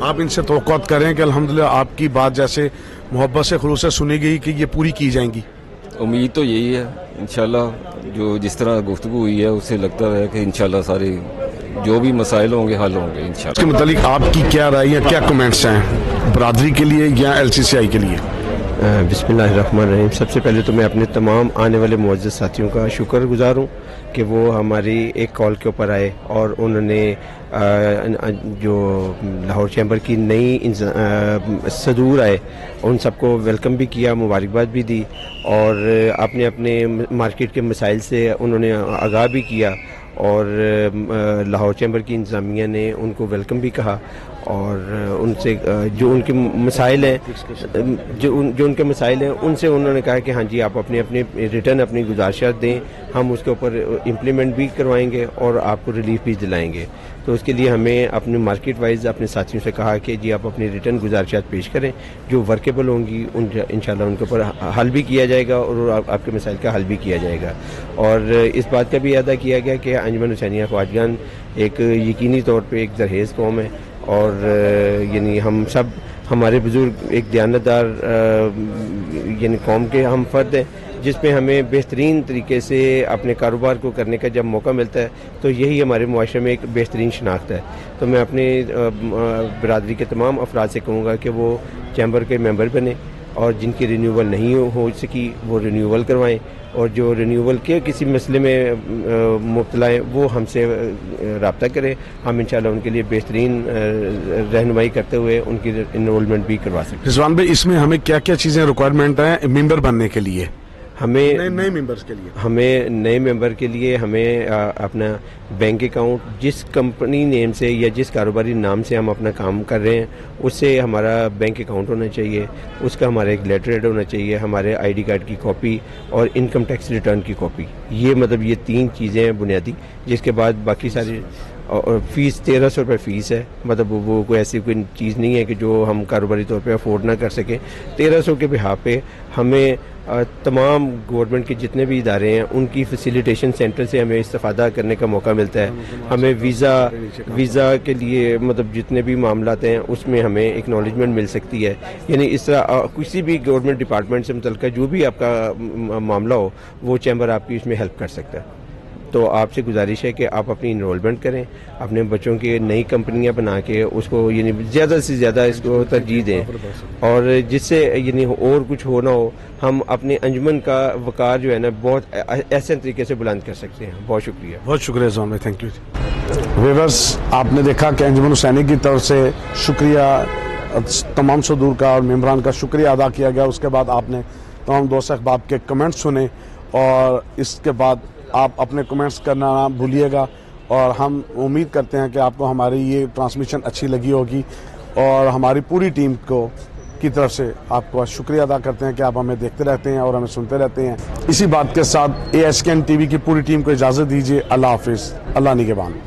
آپ ان سے توقعات کریں کہ الحمدللہ آپ کی بات جیسے محبت سے خلوص سے سنی گئی کہ یہ پوری کی جائیں گی؟ امید تو یہی ہے انشاءاللہ. جو جس طرح گفتگو ہوئی ہے اس سے لگتا ہے کہ انشاءاللہ سارے جو بھی مسائل ہوں گے حل ہوں گے انشاءاللہ. اس کے متعلق آپ کی کیا رائے ہے, کیا کمنٹس ہیں برادری کے لیے یا LCCI کے لیے؟ بسم اللہ الرحمن الرحیم. سب سے پہلے تو میں اپنے تمام آنے والے معزز ساتھیوں کا شکر گزار ہوں کہ وہ ہماری ایک کال کے اوپر آئے اور انہوں نے جو لاہور چیمبر کی نئی صدور آئے ان سب کو ویلکم بھی کیا, مبارکباد بھی دی, اور اپنے اپنے مارکیٹ کے مسائل سے انہوں نے آگاہ بھی کیا, اور لاہور چیمبر کی انتظامیہ نے ان کو ویلکم بھی کہا, اور ان سے جو ان کے مسائل ہیں جو ان کے مسائل ہیں ان سے انہوں نے کہا کہ ہاں جی آپ اپنے ریٹرن اپنی گزارشات دیں, ہم اس کے اوپر امپلیمنٹ بھی کروائیں گے اور آپ کو ریلیف بھی دلائیں گے. تو اس کے لیے ہمیں اپنے مارکیٹ وائز اپنے ساتھیوں سے کہا کہ جی آپ اپنی ریٹرن گزارشات پیش کریں جو ورکیبل ہوں گی, انشاءاللہ ان کے اوپر حل بھی کیا جائے گا اور آپ کے مسائل کا حل بھی کیا جائے گا. اور اس بات کا بھی اعادہ کیا گیا کہ انجمن حسینیہ خواجگان ایک یقینی طور پہ ایک زرخیز قوم ہے, اور یعنی ہم سب ہمارے بزرگ ایک دیانتدار یعنی قوم کے ہم فرد ہیں جس پہ ہمیں بہترین طریقے سے اپنے کاروبار کو کرنے کا جب موقع ملتا ہے تو یہی ہمارے معاشرے میں ایک بہترین شناخت ہے. تو میں اپنی برادری کے تمام افراد سے کہوں گا کہ وہ چیمبر کے ممبر بنیں اور جن کی رینیول نہیں ہو سکی وہ رینیول کروائیں, اور جو رینیول کے کسی مسئلے میں مبتلا ہیں وہ ہم سے رابطہ کریں. ہم انشاءاللہ ان کے لیے بہترین رہنمائی کرتے ہوئے ان کی انرولمنٹ بھی کروا سکتے ہیں. رضوان بھائی, اس میں ہمیں کیا کیا چیزیں ریکوائرمنٹ ہیں ممبر بننے کے لیے؟ ہمیں نئے ممبرز کے لیے نئے ممبر کے لیے ہمیں اپنا بینک اکاؤنٹ جس کمپنی نیم سے یا جس کاروباری نام سے ہم اپنا کام کر رہے ہیں اس سے ہمارا بینک اکاؤنٹ ہونا چاہیے, اس کا ہمارا ایک لیٹر ہیڈ ہونا چاہیے, ہمارے آئی ڈی کارڈ کی کاپی اور انکم ٹیکس ریٹرن کی کاپی. یہ مطلب یہ 3 چیزیں ہیں بنیادی, جس کے بعد باقی ساری. اور فیس 1300 روپے فیس ہے, مطلب وہ کوئی ایسی کوئی چیز نہیں ہے کہ جو ہم کاروباری طور پہ افورڈ نہ کر سکیں. 1300 کے بہا پہ ہمیں تمام گورنمنٹ کے جتنے بھی ادارے ہیں ان کی فیسیلیٹیشن سینٹر سے ہمیں استفادہ کرنے کا موقع ملتا ہے. ہمیں ویزا کے لیے مطلب جتنے بھی معاملات ہیں اس میں ہمیں اکنالجمنٹ مل سکتی ہے. یعنی اس طرح کسی بھی گورنمنٹ ڈپارٹمنٹ سے متعلقہ جو بھی آپ کا معاملہ ہو وہ چیمبر آپ کی اس میں ہیلپ کر سکتا ہے. تو آپ سے گزارش ہے کہ آپ اپنی انرولمنٹ کریں, اپنے بچوں کی نئی کمپنیاں بنا کے اس کو یعنی زیادہ سے زیادہ اس کو ترجیح دیں, اور جس سے یعنی اور کچھ ہو نہ ہو ہم اپنے انجمن کا وقار جو ہے نا بہت احسن طریقے سے بلند کر سکتے ہیں. بہت شکریہ. بہت شکریہ زون بھائی, تھینک یو. ویورز, آپ نے دیکھا کہ انجمن حسینی کی طرف سے شکریہ تمام صدور کا اور ممبران کا شکریہ ادا کیا گیا. اس کے بعد آپ نے تمام دوست احباب کے کمنٹ سنے, اور اس کے بعد آپ اپنے کمنٹس کرنا نہ بھولیے گا, اور ہم امید کرتے ہیں کہ آپ کو ہماری یہ ٹرانسمیشن اچھی لگی ہوگی, اور ہماری پوری ٹیم کی طرف سے آپ کو شکریہ ادا کرتے ہیں کہ آپ ہمیں دیکھتے رہتے ہیں اور ہمیں سنتے رہتے ہیں. اسی بات کے ساتھ AHKN TV کی پوری ٹیم کو اجازت دیجیے. اللہ حافظ. اللہ نگہبان.